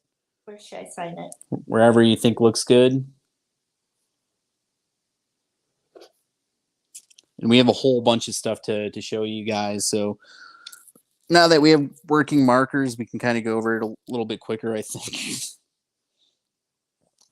Where should I sign it? wherever you think looks good. And we have a whole bunch of stuff to show you guys. So now that we have working markers, we can kind of go over it a little bit quicker, I think.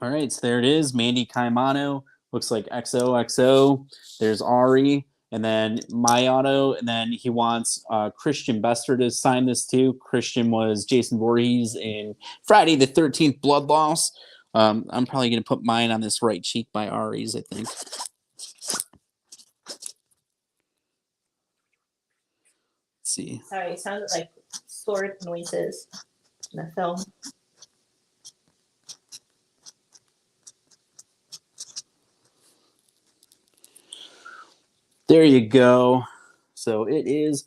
All right, so there it is. Mandy Caimano. Looks like XOXO. There's Ari. And then my auto. And then he wants Christian Bester to sign this too. Christian was Jason Voorhees in Friday the 13th Blood Loss. I'm probably going to put mine on this right cheek by Ari's, I think. Let's see. Sorry, it sounded like sword noises in the film. There you go. So it is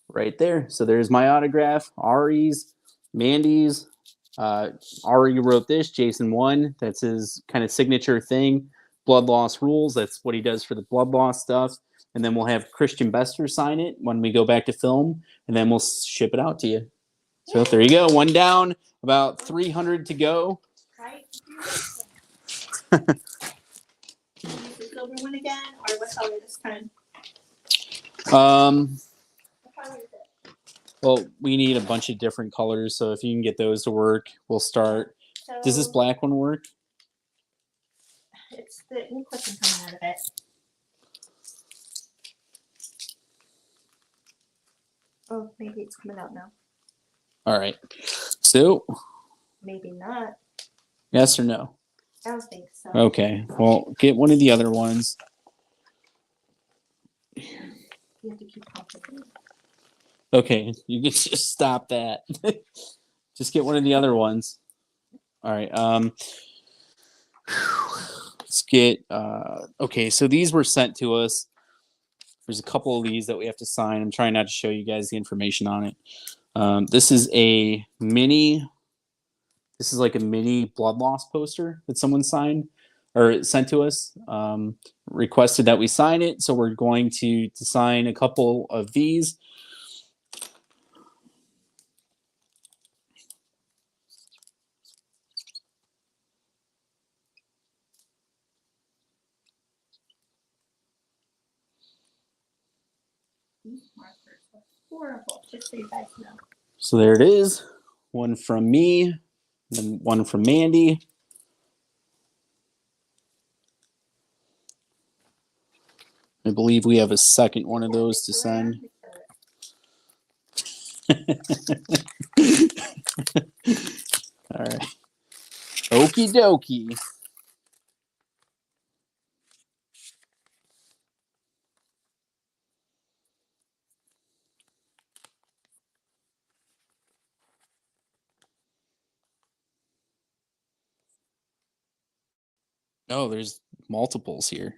right there. So there's my autograph, Ari's, Mandy's. Ari wrote this, Jason won. That's his kind of signature thing. Blood Loss Rules. That's what he does for the Blood Loss stuff. And then we'll have Christian Bester sign it when we go back to film, and then we'll ship it out to you. So there you go. One down, about 300 to go. Right? Use the silver one again, or what color this time? What color is it? Well, we need a bunch of different colors, so if you can get those to work, we'll start. So Does this black one work? it's the ink wasn't coming out of it. Oh, maybe it's coming out now. All right. So, Maybe not. yes or no? I don't think so. Okay. Well, get one of the other ones. You have to keep complicating. Okay, you can just stop that. Just get one of the other ones. All right. Let's get. Okay, so these were sent to us. There's a couple of these that we have to sign. I'm trying not to show you guys the information on it. This is a mini. This is like a mini blood loss poster that someone signed or sent to us. Requested that we sign it, so we're going to sign a couple of these. These markers are horrible, just so you guys know. So there it is. One from me, and one from Mandy. I believe we have a second one of those to send. All right. Okie dokie. Oh, there's multiples here.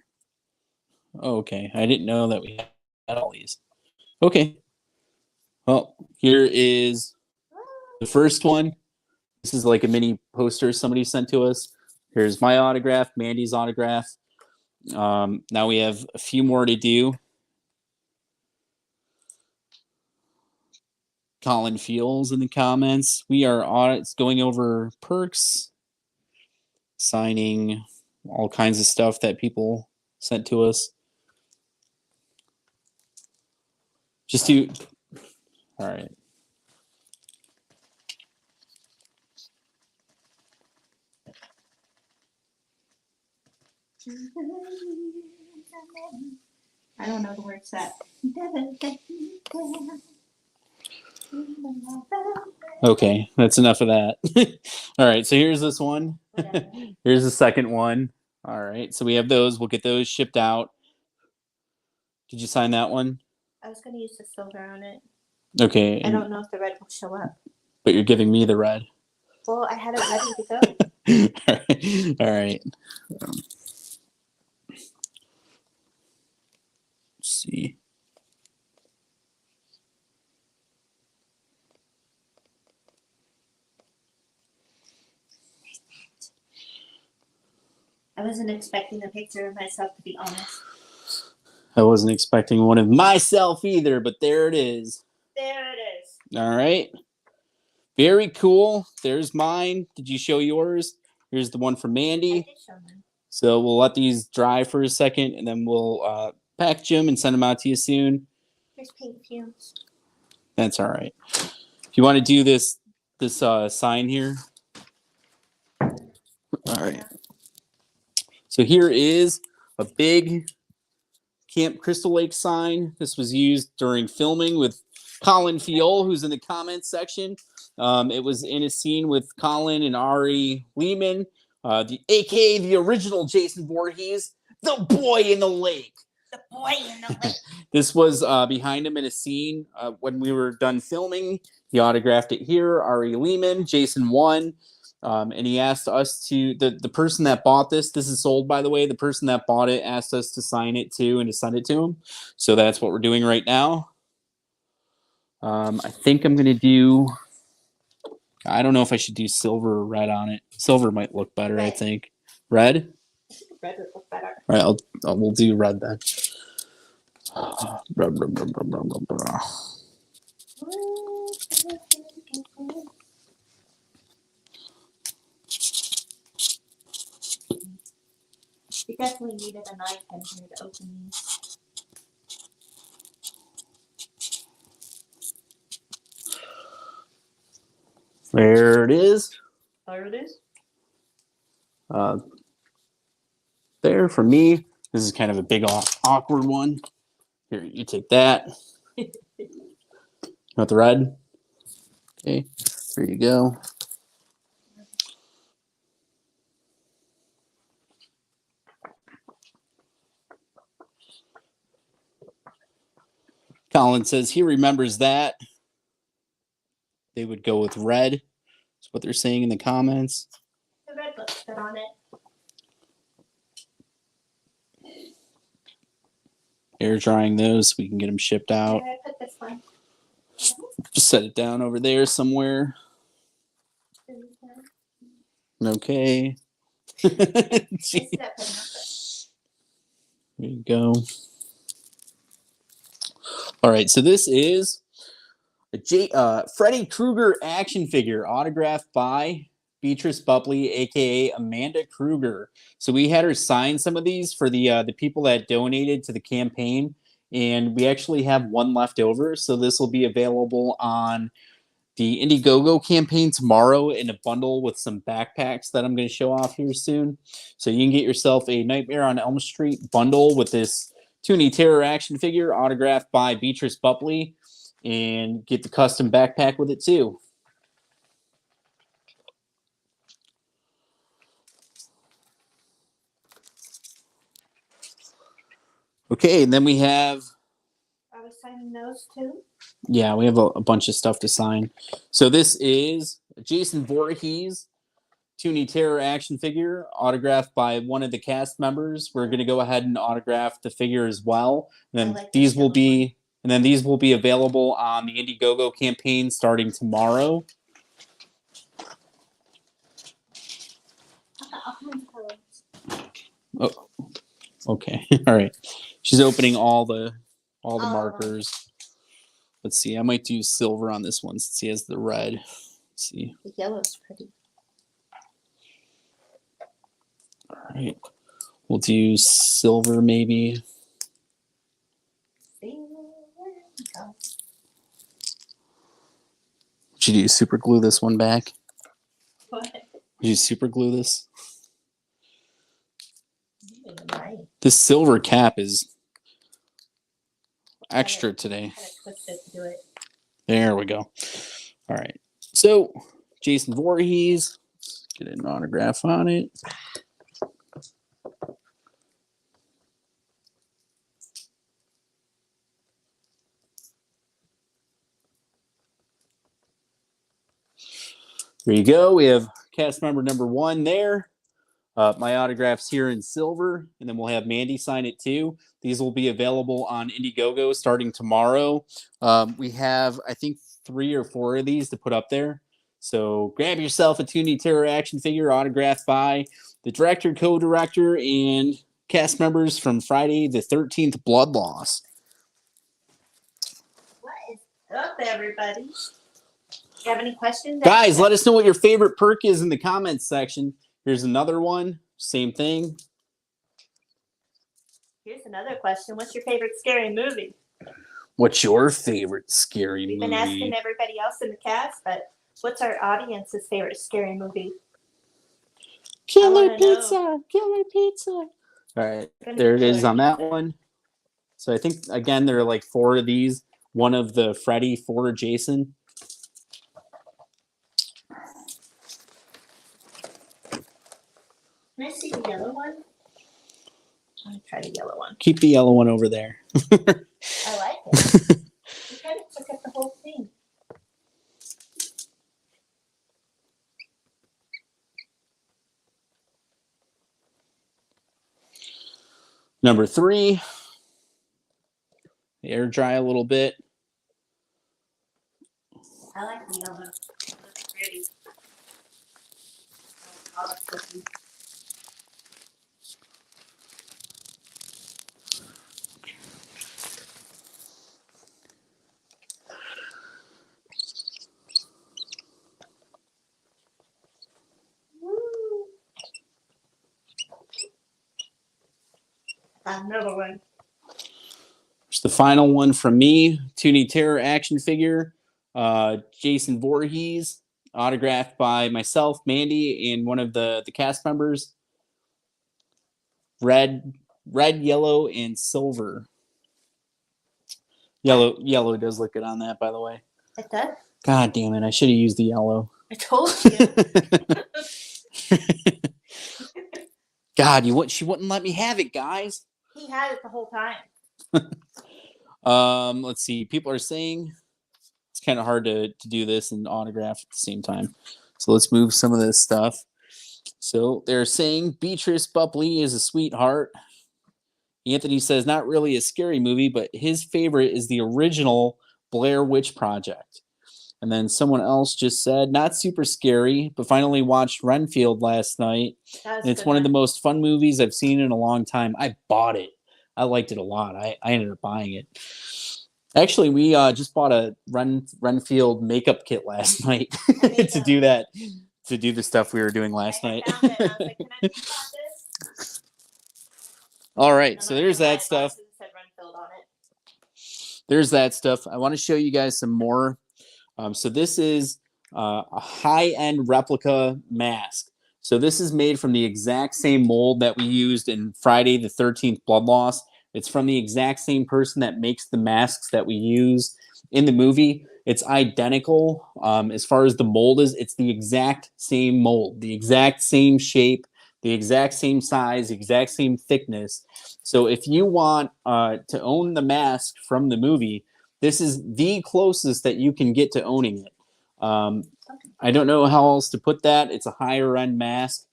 Oh, okay. I didn't know that we had all these. Okay. Well, here is the first one. This is like a mini poster somebody sent to us. Here's my autograph, Mandy's autograph. Now we have a few more to do. Colin Fields in the comments. We are going over perks, signing all kinds of stuff that people sent to us. Just do. All right. I don't know the words that. Okay, that's enough of that. All right, so here's this one. Here's the second one. All right. So we have those. We'll get those shipped out. Did you sign that one? I was going to use the silver on it. Okay. I don't know if the red will show up. But you're giving me the red. Well, I had it ready to go. All right. All right. Let's see. I wasn't expecting a picture of myself, to be honest. I wasn't expecting one of myself either, but there it is. There it is. All right. Very cool. There's mine. Did you show yours? Here's the one from Mandy. I did show mine. So we'll let these dry for a second, and then we'll package them and send them out to you soon. Here's paint fumes. That's all right. If you want to do this sign here. All right. So here is a big Camp Crystal Lake sign. This was used during filming with Colin Phelan, who's in the comments section. It was in a scene with Colin and Ari Lehman, aka the original Jason Voorhees, the boy in the lake. The boy in the lake. This was behind him in a scene when we were done filming. He autographed it here. Ari Lehman, Jason won. And he asked us to, the person that bought this is sold, by the way. The person that bought it asked us to sign it too and to send it to him. So that's what we're doing right now. I think I'm going to do, I don't know if I should do silver or red on it. Silver might look better, Red. I think. Red? Red would look better. All right, we'll do red then. You definitely needed a knife in here to open these. There it is. There it is. There for me. This is kind of a big awkward one. Here, you take that. You want the red? Okay, here you go. Colin says he remembers that. They would go with red. That's what they're saying in the comments. The red looks good on it. Air drying those so we can get them shipped out. Where did I put this one? Just set it down over there somewhere. Okay. Gee. There you go. All right, so this is a Freddy Krueger action figure autographed by Beatrice Bupley, aka Amanda Krueger. So we had her sign some of these for the people that donated to the campaign, and we actually have one left over. So this will be available on the Indiegogo campaign tomorrow in a bundle with some backpacks that I'm going to show off here soon. So you can get yourself a Nightmare on Elm Street bundle with this Toonie Terror action figure autographed by Beatrice Bupley and get the custom backpack with it too. Okay, and then we have... Are we signing those too? Yeah, we have a bunch of stuff to sign. So this is Jason Voorhees Toonie Terror action figure autographed by one of the cast members. We're going to go ahead and autograph the figure as well. And then these will be available on the Indiegogo campaign starting tomorrow. Oh, okay. All right. She's opening all the markers. Let's see. I might do silver on this one since he has the red. Let's see. The yellow's pretty. All right. We'll do silver maybe. Should you super glue this one back? What? Did you super glue this? Right. This silver cap is extra today. There we go. All right. So, Jason Voorhees. Get an autograph on it. Here you go. We have cast member number 1 there. My autograph's here in silver, and then we'll have Mandy sign it too. These will be available on Indiegogo starting tomorrow. We have, I think, 3 or 4 of these to put up there. So grab yourself a Toonie Terror action figure autographed by the director, co-director, and cast members from Friday the 13th Blood Loss. What is up, everybody? Do you have any questions? Guys, let us know what your favorite perk is in the comments section. Here's another one. Same thing. Here's another question. What's your favorite scary movie? What's your favorite scary movie? We've been asking everybody else in the cast, but what's our audience's favorite scary movie? Killer pizza. Killer pizza. All right. There it is on that one. So I think, again, there are like 4 of these. 1 of the Freddy, 4 Jason. Can I see the yellow one? I'm going to try the yellow one. Keep the yellow one over there. I like it. You kind of took up the whole thing. Number 3. Air dry a little bit. I like the yellow. It looks pretty. Another one. It's the final one from me. Toonie Terror action figure. Jason Voorhees, autographed by myself, Mandy, and one of the cast members. Red, yellow, and silver. Yellow does look good on that, by the way. It does? God damn it! I should have used the yellow. I told you. God, she wouldn't let me have it, guys. He had it the whole time. Let's see. People are saying it's kind of hard to do this and autograph at the same time. So let's move some of this stuff. So they're saying Beatrice Bupley is a sweetheart. Anthony says not really a scary movie, but his favorite is the original Blair Witch Project. And then someone else just said, not super scary, but finally watched Renfield last night. And it's one of the most fun movies I've seen in a long time. I bought it. I liked it a lot. I ended up buying it. Actually, we just bought a Renfield makeup kit last night to do that, to do the stuff we were doing last night. I found it. I was like, can I keep on this? All right, so there's that stuff. Said Renfield on it. There's that stuff. I want to show you guys some more. So this is a high-end replica mask. So this is made from the exact same mold that we used in Friday the 13th Blood Loss. It's from the exact same person that makes the masks that we use in the movie. It's identical. As far as the mold is, it's the exact same mold, the exact same shape, the exact same size, the exact same thickness. So if you want to own the mask from the movie, this is the closest that you can get to owning it. I don't know how else to put that. It's a higher end mask.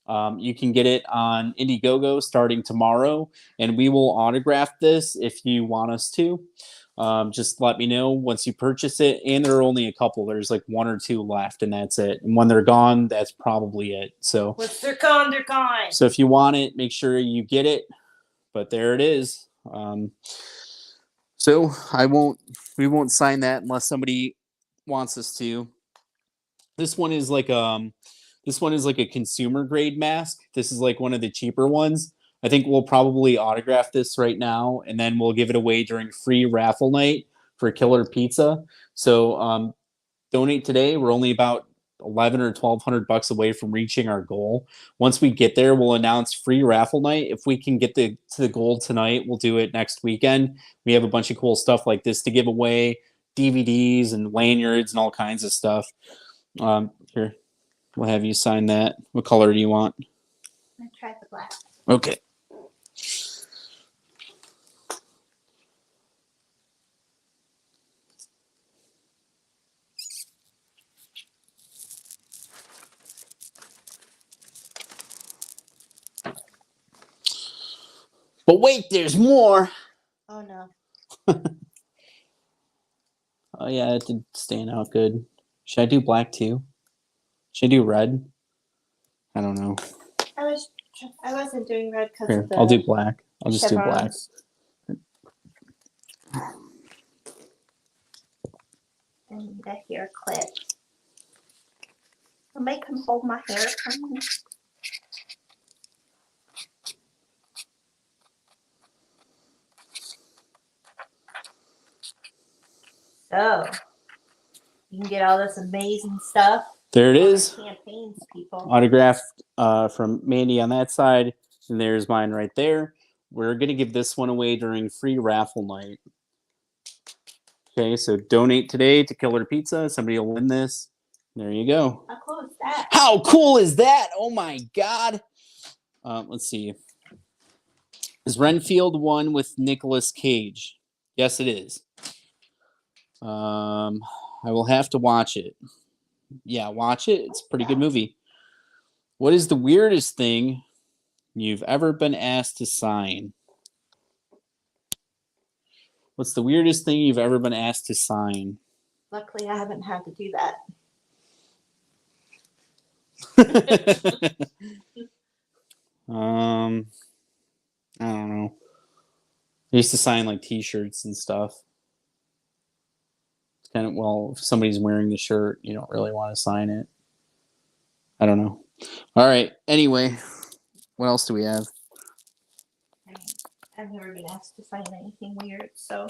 You can get it on Indiegogo starting tomorrow, and we will autograph this if you want us to. Just let me know once you purchase it, and there are only a couple. There's like 1 or 2 left, and that's it. And when they're gone, that's probably it. So once they're gone, they're gone. So if you want it, make sure you get it. But there it is. So we won't sign that unless somebody wants us to. This one is like a consumer grade mask. This is like one of the cheaper ones. I think we'll probably autograph this right now, and then we'll give it away during free raffle night for Killer Pizza. So donate today. We're only about $1,100 or $1,200 away from reaching our goal. Once we get there, we'll announce free raffle night. If we can get to the goal tonight, we'll do it next weekend. We have a bunch of cool stuff like this to give away, DVDs and lanyards and all kinds of stuff. Here, we'll have you sign that. What color do you want? I'm gonna try the black. Okay. But wait, there's more. Oh no. Oh yeah, it did stand out good. Should I do black too? Should I do red? I don't know. I wasn't doing red because Here, of the I'll do black. I'll just do black. chevrons. I need a hair clip. Somebody come hold my hair for me. So you can get all this amazing stuff. There it is. Campaigns, people. Autographed from Mandy on that side, and there's mine right there. We're gonna give this one away during free raffle night. Okay, so donate today to Killer Pizza. Somebody will win this. There you go. How cool is that? How cool is that? Oh my god. Let's see. Is Renfield one with Nicolas Cage? Yes, it is. I will have to watch it. Yeah, watch it. It's a pretty good movie. What is the weirdest thing you've ever been asked to sign? What's the weirdest thing you've ever been asked to sign? Luckily, I haven't had to do that. I don't know. I used to sign like T-shirts and stuff. It's kind of, well, if somebody's wearing the shirt, you don't really want to sign it. I don't know. All right. Anyway, what else do we have? I've never been asked to sign anything weird, so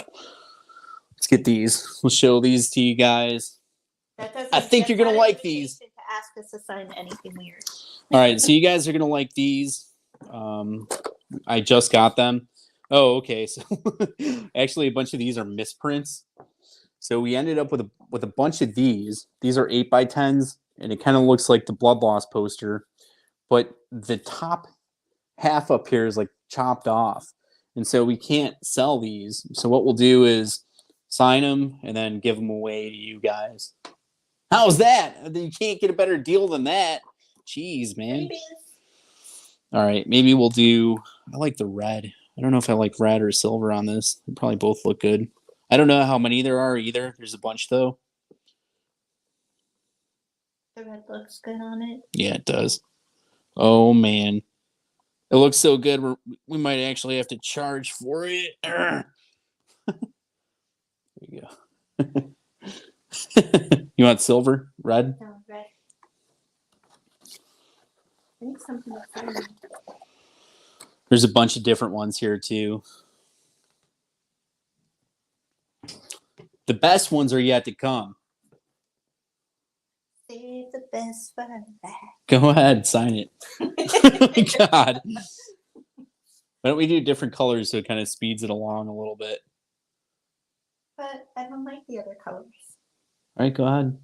Let's get these. We'll show these to you guys. I think you're gonna like these. To ask us to sign anything weird. All right, so you guys are gonna like these. I just got them. Oh, okay. So actually, a bunch of these are misprints. So we ended up with a bunch of these. These are 8x10s, and it kind of looks like the blood loss poster, but the top half up here is like chopped off, and so we can't sell these. So what we'll do is sign them and then give them away to you guys. How's that? You can't get a better deal than that. Jeez, man. All right, maybe we'll do. I like the red. I don't know if I like red or silver on this. They probably both look good. I don't know how many there are either. There's a bunch though. The red looks good on it. Yeah, it does. Oh man, it looks so good. We might actually have to charge for it. There you go. You want silver, red? No, red. I think something looks good. There's a bunch of different ones here too. The best ones are yet to come. Save the best for last. Go ahead, sign it. Oh my God. Why don't we do different colors so it kind of speeds it along a little bit? But I don't like the other colors. All right, go ahead.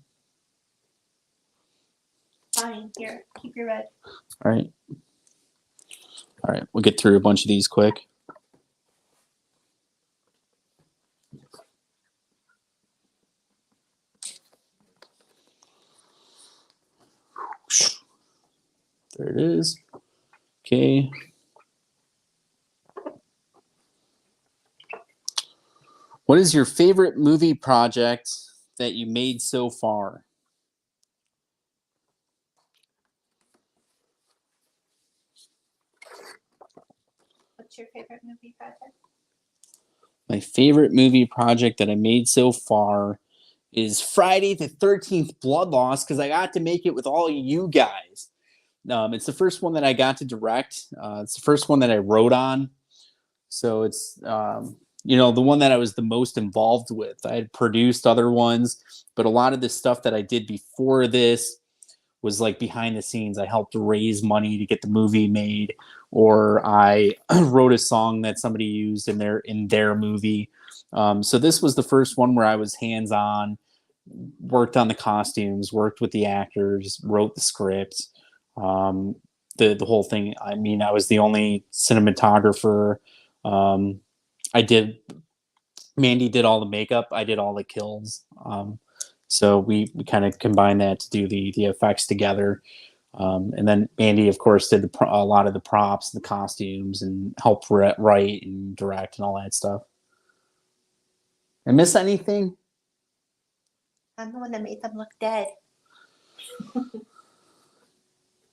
Fine, here, keep your red. All right. All right, we'll get through a bunch of these quick. There it is. Okay. What is your favorite movie project that you made so far? What's your favorite movie project? My favorite movie project that I made so far is Friday the 13th Blood Loss, because I got to make it with all you guys. It's the first one that I got to direct. It's the first one that I wrote on. So it's, the one that I was the most involved with. I had produced other ones, but a lot of the stuff that I did before this was like behind the scenes. I helped raise money to get the movie made, or I wrote a song that somebody used in their movie. So this was the first one where I was hands-on, worked on the costumes, worked with the actors, wrote the script, the whole thing. I mean, I was the only cinematographer. Mandy did all the makeup. I did all the kills. So we kind of combined that to do the effects together. And then Mandy, of course, did a lot of the props, the costumes, and helped write and direct and all that stuff. I miss anything? I'm the one that made them look dead.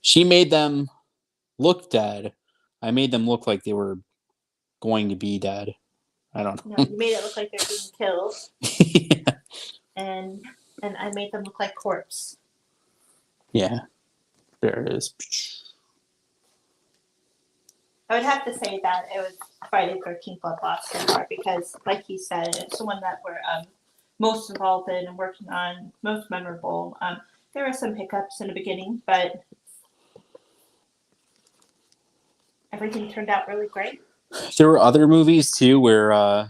She made them look dead. I made them look like they were going to be dead. I don't know. No, you made it look like they're being killed. Yeah. And I made them look like corpse. Yeah. There it is. I would have to say that it was Friday the 13th Blood Loss so far because, like he said, it's the one that we're most involved in and working on, most memorable. There were some hiccups in the beginning, but everything turned out really great. There were other movies too where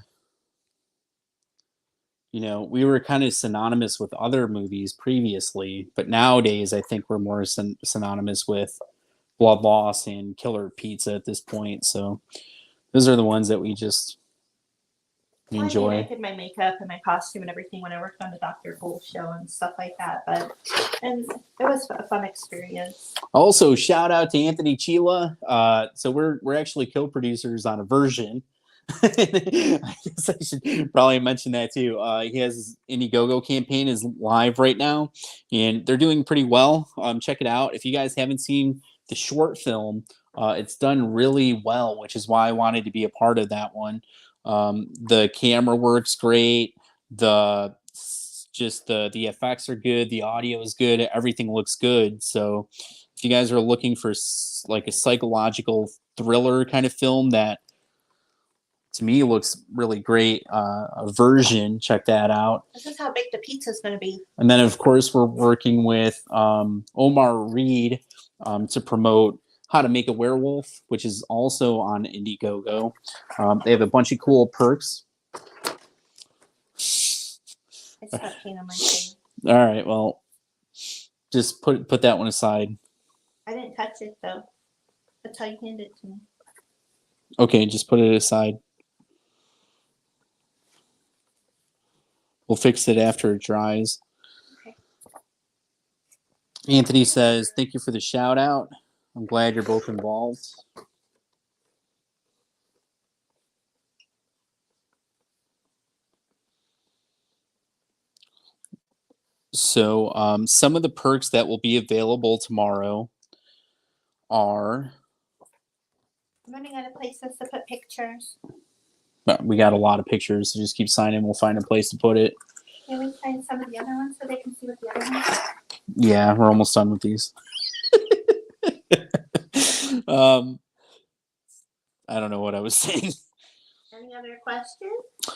we were kind of synonymous with other movies previously, but nowadays I think we're more synonymous with Blood Loss and Killer Pizza at this point. So those are the ones that we just enjoy. I did my makeup and my costume and everything when I worked on the Dr. Bull show and stuff like that, and it was a fun experience. Also, shout out to Anthony Chila. So we're actually co-producers on a version. I guess I should probably mention that too. He has his Indiegogo campaign is live right now, and they're doing pretty well. Check it out. If you guys haven't seen the short film, it's done really well, which is why I wanted to be a part of that one. The camera works great. The effects are good. The audio is good. Everything looks good. So if you guys are looking for like a psychological thriller kind of film that to me looks really great, a version, check that out. This is how big the pizza is going to be. And then of course we're working with Omar Reed to promote How to Make a Werewolf, which is also on Indiegogo. They have a bunch of cool perks. I stopped peeing on my thing. All right, well, just put that one aside. I didn't touch it though. That's how you handed it to me. Okay, just put it aside. We'll fix it after it dries. Okay. Anthony says, thank you for the shout out. I'm glad you're both involved. So some of the perks that will be available tomorrow are... I'm running out of places to put pictures. We got a lot of pictures, so just keep signing. We'll find a place to put it. Can we find some of the other ones so they can see what the other ones are? Yeah, we're almost done with these. I don't know what I was saying. Any other questions?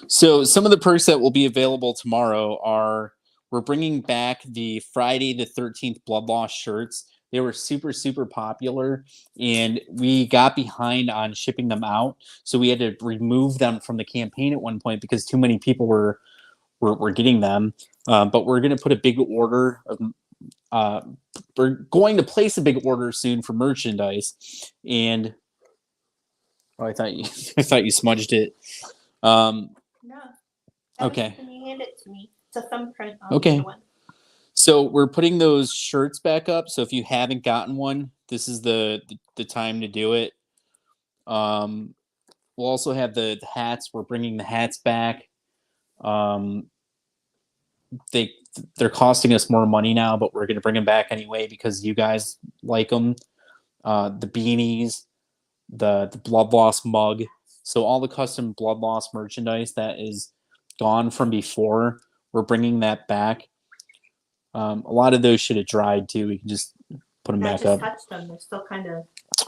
So some of the perks that will be available tomorrow are we're bringing back the Friday the 13th Blood Loss shirts. They were super, super popular, and we got behind on shipping them out. So we had to remove them from the campaign at one point because too many people were getting them. But we're going to put a big order of we're going to place a big order soon for merchandise. And I thought you smudged it. No. Okay. When you hand it to me, it's a thumbprint on Okay. the one. So we're putting those shirts back up. So if you haven't gotten one, this is the time to do it. We'll also have the hats. We're bringing the hats back. They're costing us more money now, but we're going to bring them back anyway because you guys like them. The beanies, the Blood Loss mug. So all the custom Blood Loss merchandise that is gone from before, we're bringing that back. A lot of those should have dried too. We can just put them back up. Touch them. They're still kind of...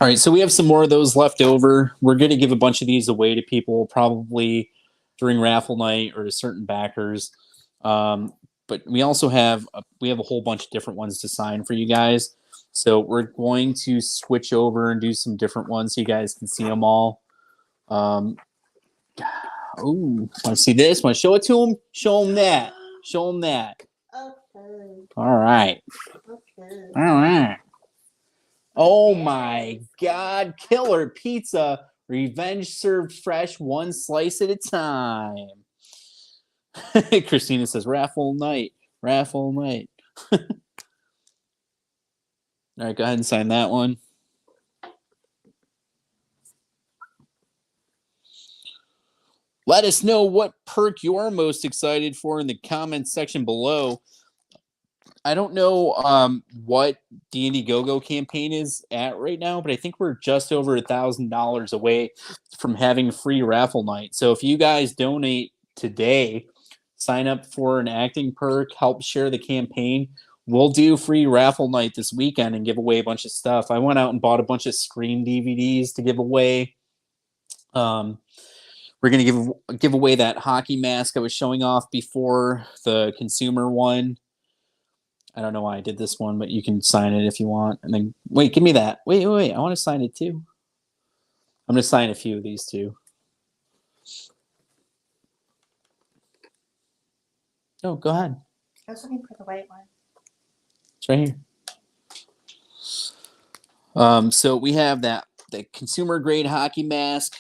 All right, so we have some more of those left over. We're going to give a bunch of these away to people probably during raffle night or to certain backers. But we also have a whole bunch of different ones to sign for you guys. So we're going to switch over and do some different ones so you guys can see them all. Oh, want to see this? Want to show it to them? Show them that. Show them that. Okay. All right. Okay. All right. Oh my God. Killer pizza. Revenge served fresh, one slice at a time. Christina says, raffle night. Raffle night. All right, go ahead and sign that one. Let us know what perk you're most excited for in the comments section below. I don't know what the Indiegogo campaign is at right now, but I think we're just over $1,000 away from having free raffle night. So if you guys donate today, sign up for an acting perk, help share the campaign, we'll do free raffle night this weekend and give away a bunch of stuff. I went out and bought a bunch of Scream DVDs to give away. We're going to give away that hockey mask I was showing off before, the consumer one. I don't know why I did this one, but you can sign it if you want. And then, wait, give me that. Wait. I want to sign it too. I'm going to sign a few of these too. Oh, go ahead. I was looking for the white one. It's right here. So we have the consumer grade hockey mask,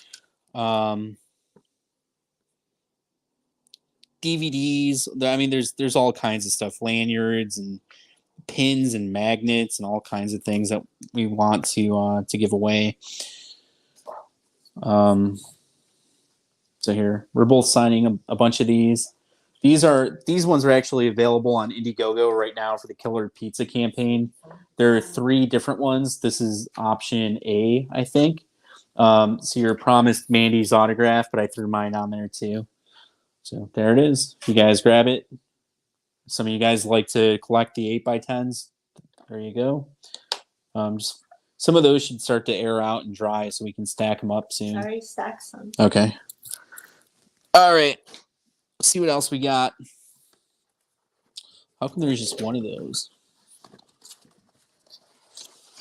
DVDs. I mean, there's all kinds of stuff, lanyards and pins and magnets and all kinds of things that we want to give away. So here we're both signing a bunch of these. These ones are actually available on Indiegogo right now for the Killer Pizza campaign. There are 3 different ones. This is option A, I think. So you're promised Mandee's autograph, but I threw mine on there too. So there it is. You guys grab it. Some of you guys like to collect the 8x10s. There you go. Just some of those should start to air out and dry so we can stack them up soon. I already stacked some. Okay. All right. Let's see what else we got. How come there's just one of those?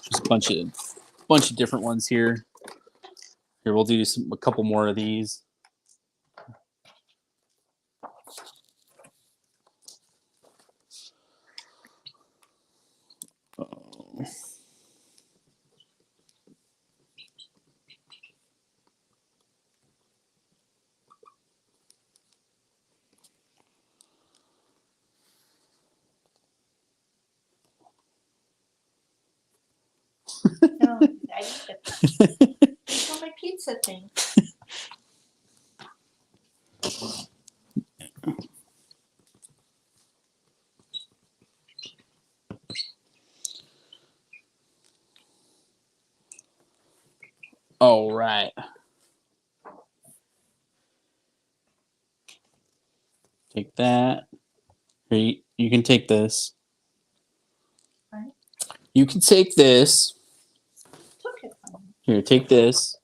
Just a bunch of different ones here. Here, we'll do a couple more of these. No, I didn't get that. It's on my pizza thing. All right. Take that. Here, you can take this. Right. You can take this. Took it from me. Here, take this.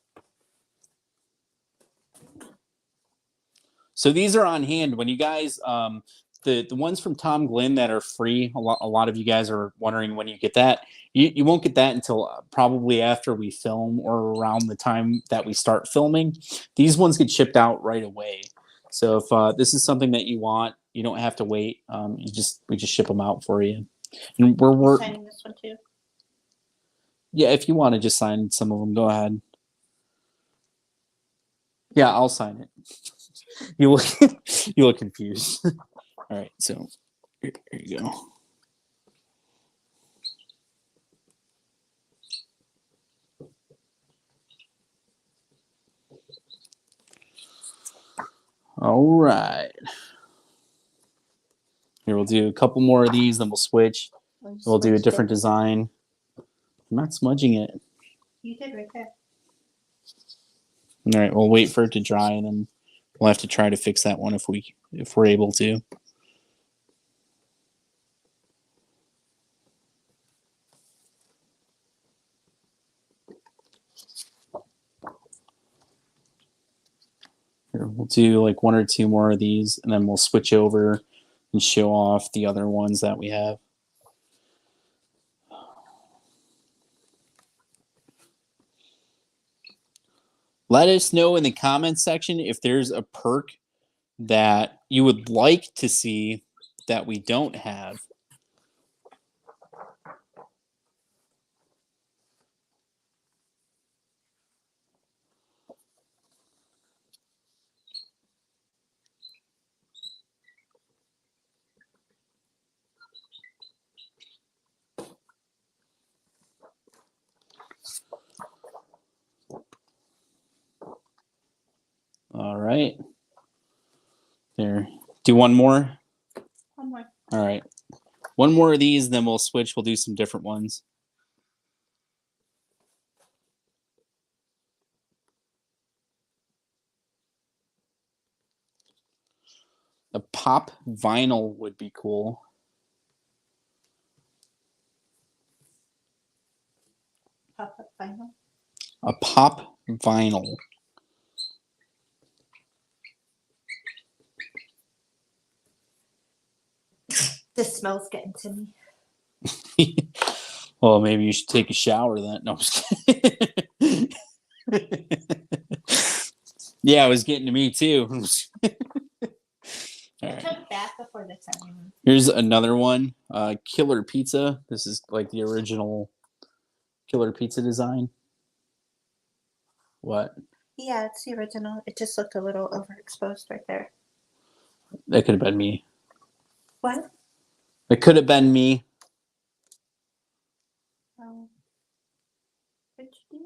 So these are on hand when you guys, the ones from Tom Glenn that are free. A lot of you guys are wondering when you get that. You won't get that until probably after we film or around the time that we start filming. These ones get shipped out right away. So if this is something that you want, you don't have to wait. We just ship them out for you. And we're signing this one too. Yeah, if you want to just sign some of them, go ahead. Yeah, I'll sign it. You look confused. All right, so here you go. All right. Here, we'll do a couple more of these, then we'll switch. We'll do a different design. I'm not smudging it. You did right there. All right, we'll wait for it to dry, and then we'll have to try to fix that one if we're able to. Here, we'll do like 1 or 2 more of these, and then we'll switch over and show off the other ones that we have. Let us know in the comments section if there's a perk that you would like to see that we don't have. right. There. Do one more. One more. All right. One more of these, then we'll switch. We'll do some different ones. A pop vinyl would be cool. Pop-up vinyl. A pop vinyl. This smells getting to me. Well, maybe you should take a shower then. No, I'm just kidding. Yeah, it was getting to me too. I took a bath before this time. Here's another one. Killer Pizza. This is like the original Killer Pizza design. What? Yeah, it's the original. It just looked a little overexposed right there. That could have been me. What? It could have been me. Oh. What'd you do?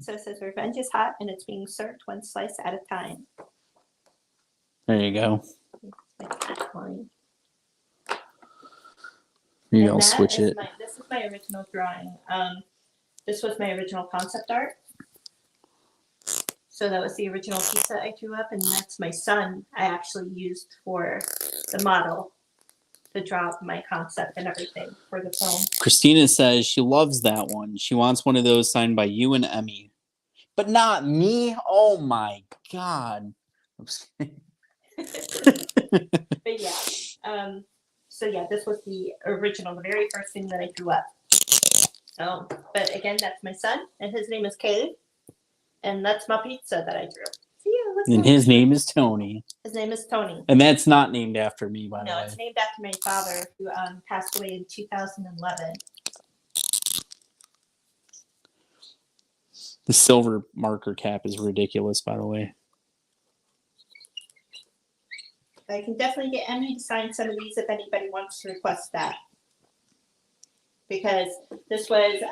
So it says revenge is hot and it's being served one slice at a time. There you go. Like that line. Maybe And I'll that switch is it. this is my original drawing. This was my original concept art. So that was the original pizza I drew up, and that's my son I actually used for the model to draw up my concept and everything for the film. Christina says she loves that one. She wants one of those signed by you and Emmy. But not me? Oh my God. But yeah, so yeah, this was the original, the very first thing that I drew up. But again, that's my son, and his name is Caleb, and that's my pizza that I drew. See, And his name is Tony. His name is Tony. And that's not named after me, by the No, way. it's named after my father, who passed away in 2011. The silver marker cap is ridiculous, by the way. I can definitely get Emmy to sign some of these if anybody wants to request that. Because this was,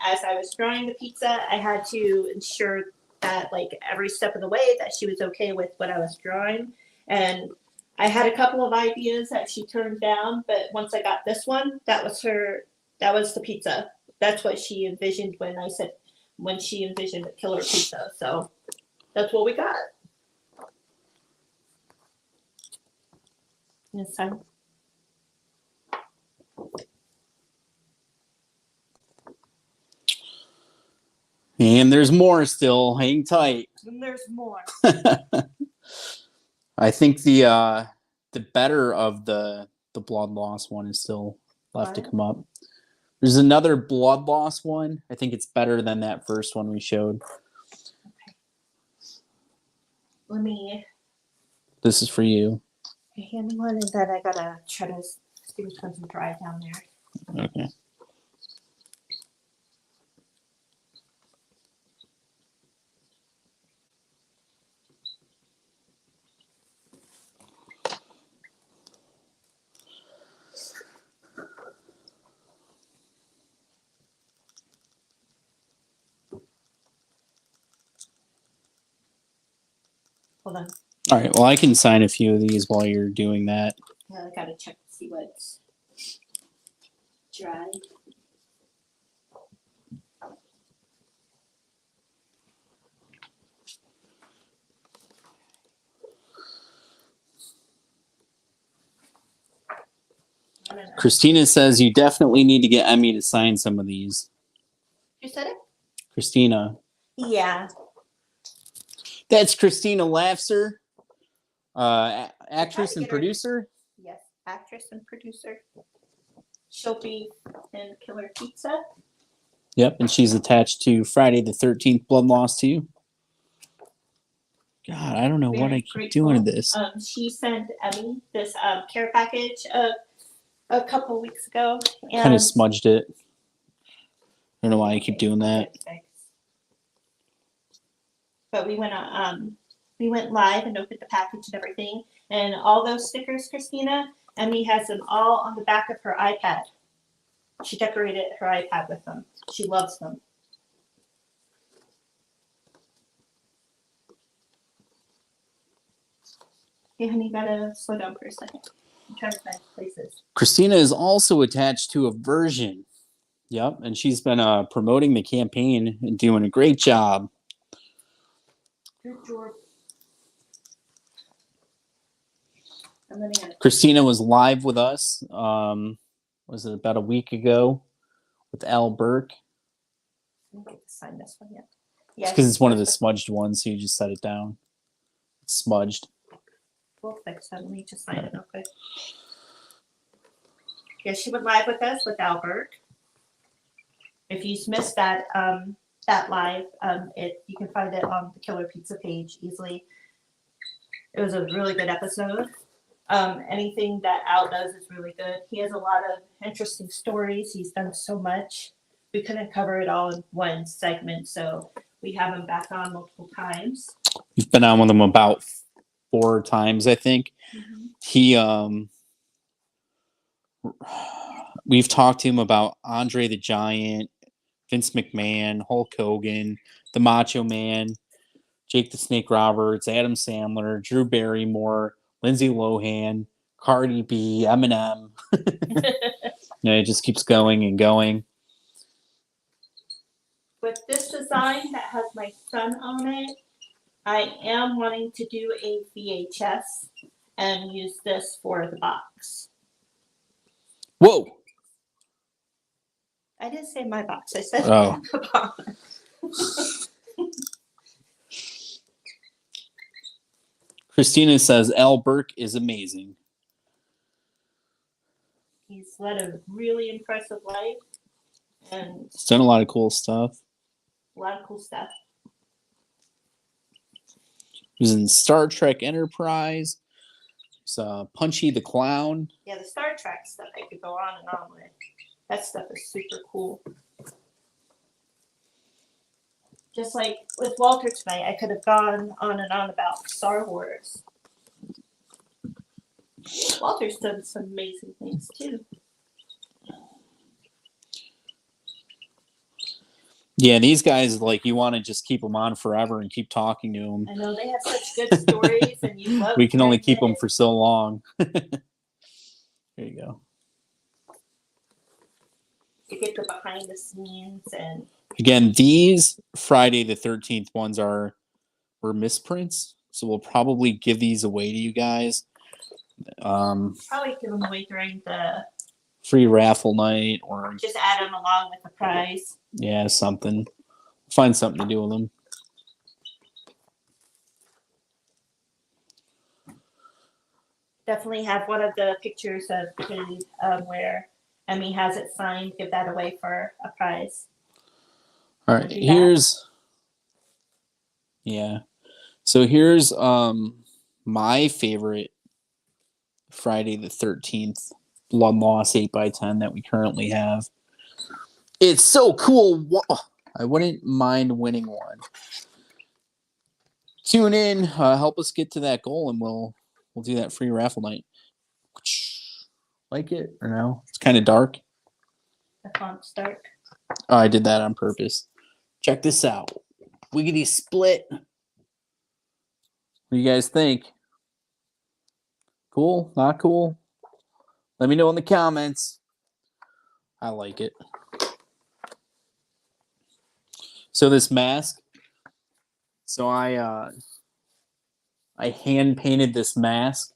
as I was drawing the pizza, I had to ensure that, like, every step of the way that she was okay with what I was drawing. And I had a couple of ideas that she turned down, but once I got this one, that was the pizza. That's what she envisioned when she envisioned a killer pizza. So that's what we got. Yes, son. And there's more still. Hang tight. And there's more. I think the better of the blood loss one is still left to come up. There's another blood loss one. I think it's better than that first one we showed. Okay. This is for you. Hand me one, and then I gotta try to see which one's dry down there. Okay. Hold on. All right. Well, I can sign a few of these while you're doing that. Yeah, I gotta check to see what's dry. Christina says you definitely need to get Emmy to sign some of these. You said it? Christina. Yeah. That's Christina Lafser, actress and producer. Yes, actress and producer. She'll be in Killer Pizza. Yep, and she's attached to Friday the 13th Blood Loss too. God, I don't know what I keep doing to this. She sent Emmy this care package a couple weeks ago. Kind of smudged it. I don't know why I keep doing that. But we went live and opened the package and everything. And all those stickers, Christina, Emmy has them all on the back of her iPad. She decorated her iPad with them. She loves them. Hey, honey, you gotta slow down for a second. I'm trying to find places. Christina is also attached to a version. Yep, and she's been promoting the campaign and doing a great job. Good job. Christina was live with us. Was it about a week ago with Al Burke? I didn't get to sign this one yet. It's because it's one of the smudged ones, so you just set it down. It's smudged. We'll fix that. Let me just sign it real quick. Yeah, she went live with us with Al Burke. If you missed that live, you can find it on the Killer Pizza page easily. It was a really good episode. Anything that Al does is really good. He has a lot of interesting stories. He's done so much. We couldn't cover it all in one segment, so we have him back on multiple times. We've been on with him about 4 times, I think. Mm-hmm. We've talked to him about Andre the Giant, Vince McMahon, Hulk Hogan, the Macho Man, Jake the Snake Roberts, Adam Sandler, Drew Barrymore, Lindsay Lohan, Cardi B, Eminem. It just keeps going and going. With this design that has my son on it, I am wanting to do a VHS and use this for the box. Whoa! I didn't say my box. I said the box. Christina says Al Burke is amazing. He's led a really impressive life. And he's done a lot of cool stuff. A lot of cool stuff. He was in Star Trek Enterprise. He's Punchy the Clown. Yeah, the Star Trek stuff I could go on and on with. That stuff is super cool. Just like with Walter tonight, I could have gone on and on about Star Wars. Walter's done some amazing things too. Yeah, these guys, like, you want to just keep them on forever and keep talking to them. I know they have such good stories, and you love. We can only keep them for so long. There you go. To get the behind the scenes and. Again, these Friday the 13th ones were misprints, so we'll probably give these away to you guys. Probably give them away during the free raffle night, or just add them along with the prize. Yeah, something. Find something to do with them. Definitely have one of the pictures of Kate where Emmy has it signed. Give that away for a prize. All right, here's So here's my favorite Friday the 13th Blood Loss 8x10 that we currently have. It's so cool. I wouldn't mind winning one. Tune in, help us get to that goal, and we'll do that free raffle night. Like it or no? It's kind of dark. The font's dark. Oh, I did that on purpose. Check this out. Wiggity split. What do you guys think? Cool? Not cool? Let me know in the comments. I like it. So this mask. So I hand painted this mask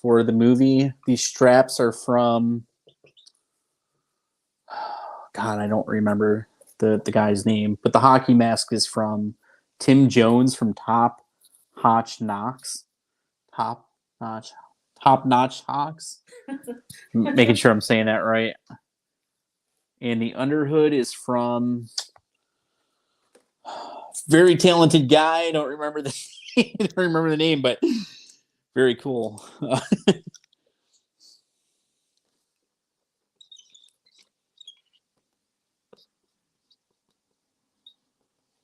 for the movie. These straps are from God, I don't remember the guy's name, but the hockey mask is from Tim Jones from Top Notch Hawks. Making sure I'm saying that right. And the underhood is from very talented guy. I don't remember the name, but very cool.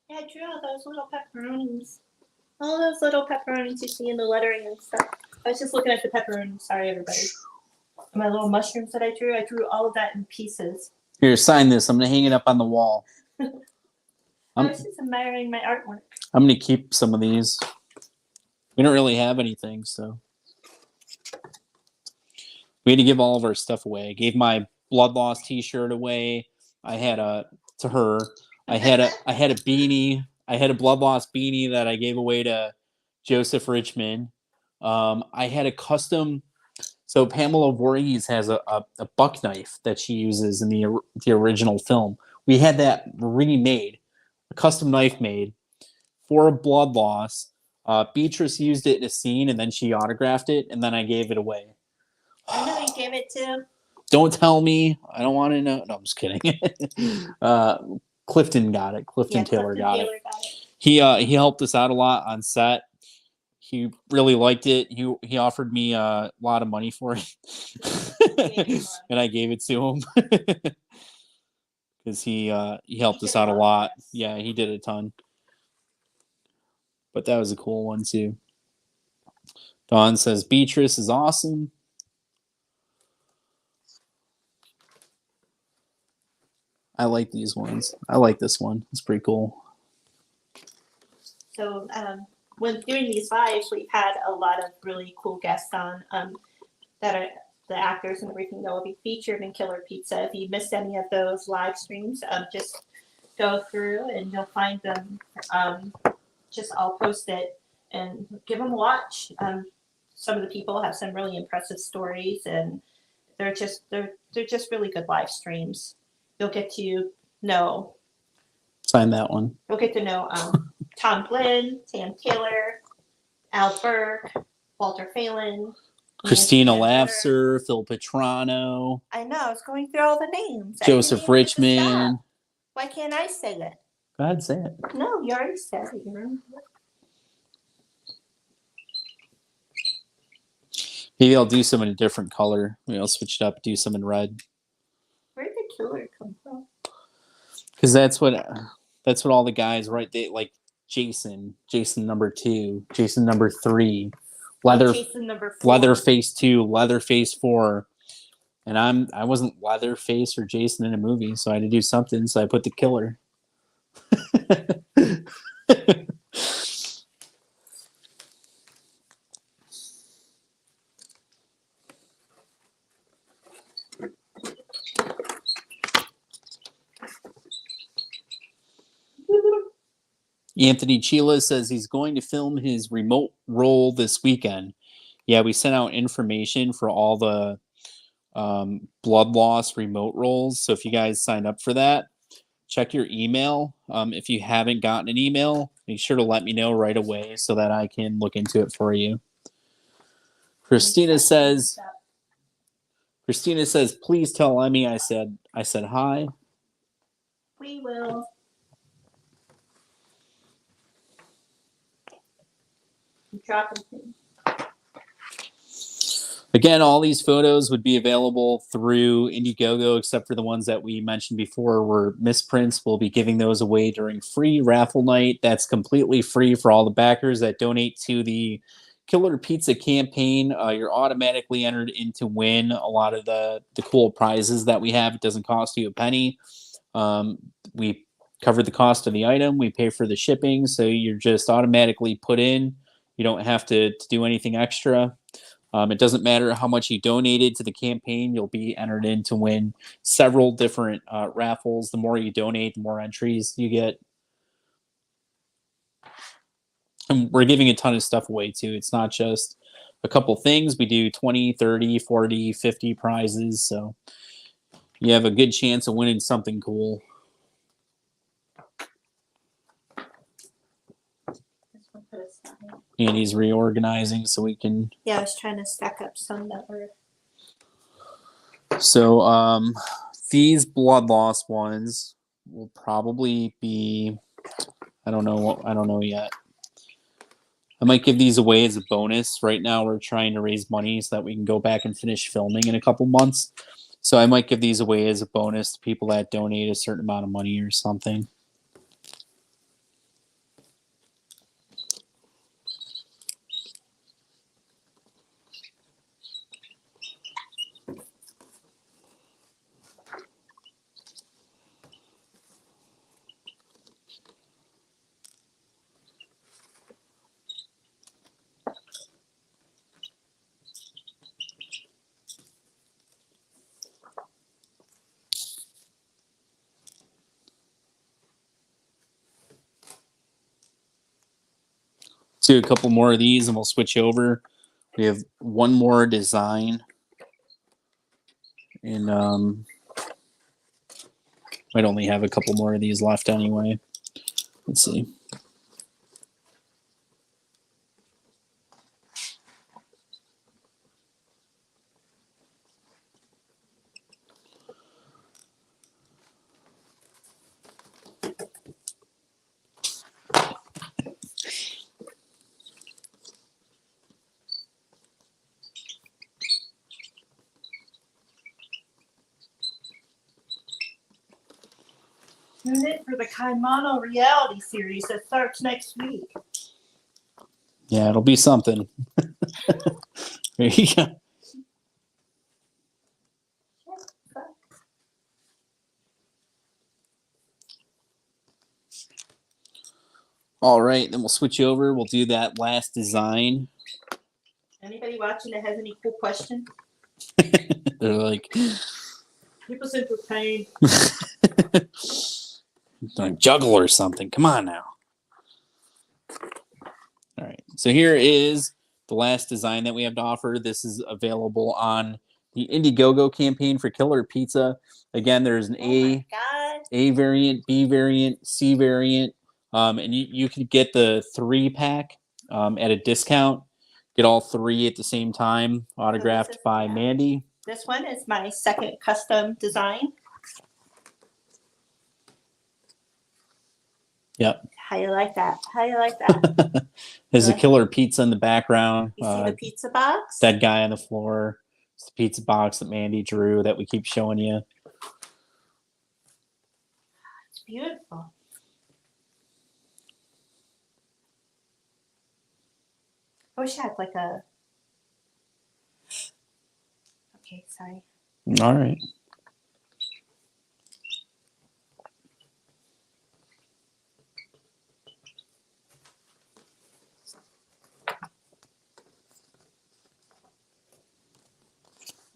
Yeah, I drew all those little pepperonis. All those little pepperonis you see in the lettering and stuff. I was just looking at the pepperonis. Sorry, everybody. My little mushrooms that I drew all of that in pieces. Here, sign this. I'm going to hang it up on the wall. I was just admiring my artwork. I'm going to keep some of these. We don't really have anything, so we had to give all of our stuff away. I gave my blood loss T-shirt away. I had to her. I had a beanie. I had a blood loss beanie that I gave away to Joseph Richmond. I had a custom. So Pamela Voorhees has a buck knife that she uses in the original film. We had that remade, a custom knife made for a blood loss. Beatrice used it in a scene, and then she autographed it, and then I gave it away. I know you gave it to. Don't tell me. I don't want to know. No, I'm just kidding. Clifton got it. Clifton Taylor got it. He helped us out a lot on set. He really liked it. He offered me a lot of money for it, and I gave it to him because he helped us out a lot. Yeah, he did a ton. But that was a cool one too. Dawn says Beatrice is awesome. I like these ones. I like this one. It's pretty cool. So when doing these lives, we've had a lot of really cool guests on that are the actors and everything that will be featured in Killer Pizza. If you missed any of those live streams, just go through and you'll find them. I'll post it and give them a watch. Some of the people have some really impressive stories, and they're just really good live streams. You'll get to know. Sign that one. You'll get to know Tom Glenn, Sam Taylor, Al Burke, Walter Phelan, Christina Lafser, Phil Petrano. I know. I was going through all the names. Joseph Richmond. Why can't I say it? Go ahead, say it. No, you already said it. You remember? Maybe I'll do some in a different color. Maybe I'll switch it up, do some in red. Where did the killer come from? Because that's what all the guys, right? They like Jason number 2, Jason number 3, Jason number 4. Leatherface 2, Leatherface 4. And I wasn't Leatherface or Jason in a movie, so I had to do something. So I put the killer. Anthony Chila says he's going to film his remote role this weekend. Yeah, we sent out information for all the blood loss remote roles. So if you guys sign up for that, check your email. If you haven't gotten an email, make sure to let me know right away so that I can look into it for you. Christina says, please tell Emmy I said hi. We will. Again, all these photos would be available through Indiegogo, except for the ones that we mentioned before were misprints. We'll be giving those away during free raffle night. That's completely free for all the backers that donate to the Killer Pizza campaign. You're automatically entered in to win a lot of the cool prizes that we have. It doesn't cost you a penny. We cover the cost of the item. We pay for the shipping, so you're just automatically put in. You don't have to do anything extra. It doesn't matter how much you donated to the campaign. You'll be entered in to win several different raffles. The more you donate, the more entries you get. And we're giving a ton of stuff away, too. It's not just a couple things. We do 20, 30, 40, 50 prizes. So you have a good chance of winning something cool. And he's reorganizing so we can. Yeah, I was trying to stack up some that were. So these blood loss ones will probably be. I don't know yet. I might give these away as a bonus. Right now, we're trying to raise money so that we can go back and finish filming in a couple months. So I might give these away as a bonus to people that donate a certain amount of money or something. do a couple more of these and we'll switch over. We have one more design. And might only have a couple more of these left anyway. Let's see. Tune in for the Kaimano reality series that starts next week. Yeah, it'll be something. There you go. All right, then we'll switch over. We'll do that last design. Anybody watching that has any cool questions? They're like, Keep us entertained. juggle or something. Come on now. All right, so here is the last design that we have to offer. This is available on the Indiegogo campaign for Killer Pizza. Again, there's an A variant, B variant, C variant, and you can get the 3-pack at a discount. Get all 3 at the same time, autographed by MANDEE. This one is my second custom design. Yep. How you like that? How you like that? There's a Killer Pizza in the background. You see the pizza box? That guy on the floor. It's the pizza box that MANDEE drew that we keep showing you. It's beautiful. I wish I had like a... Okay, sorry. All right.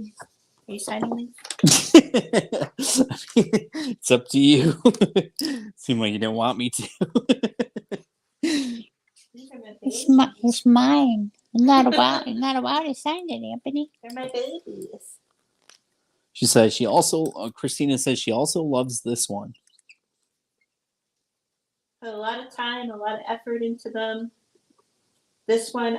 Are you signing these? It's up to you. Seemed like you didn't want me to. These are my babies. It's mine. I'm not allowed to sign it, Anthony. They're my babies. She says she also, Christina says she also loves this one. Put a lot of time, a lot of effort into them. This one,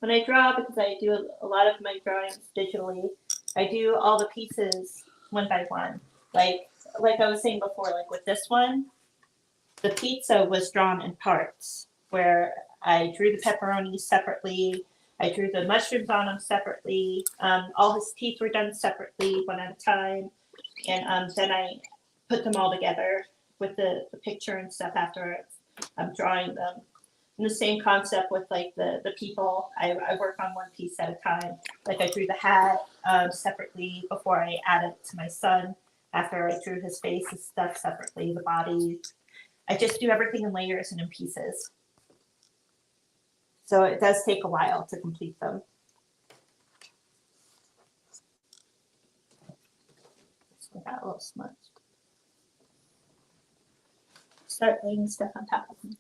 when I draw, because I do a lot of my drawings digitally, I do all the pieces one by one. Like I was saying before, like with this one, the pizza was drawn in parts, where I drew the pepperoni separately, I drew the mushrooms on them separately, all his teeth were done separately, one at a time, and then I put them all together with the picture and stuff afterwards. I'm drawing them. And the same concept with like the people. I work on one piece at a time. Like I drew the hat separately before I add it to my son. After I drew his face and stuff separately, the body. I just do everything in layers and in pieces. So it does take a while to complete them. So I got a little smudged. Start laying stuff on top of them.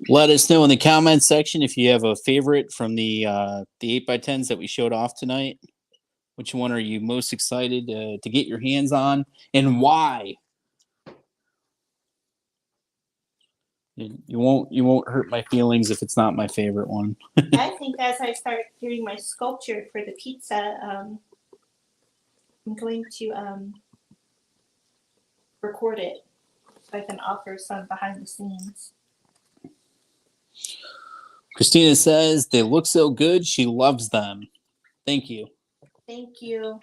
Let us know in the comments section if you have a favorite from the 8x10s that we showed off tonight. Which one are you most excited to get your hands on, and why? You won't hurt my feelings if it's not my favorite one. I think as I start doing my sculpture for the pizza, I'm going to record it so I can offer some behind the scenes. Christina says they look so good. She loves them. Thank you. Thank you.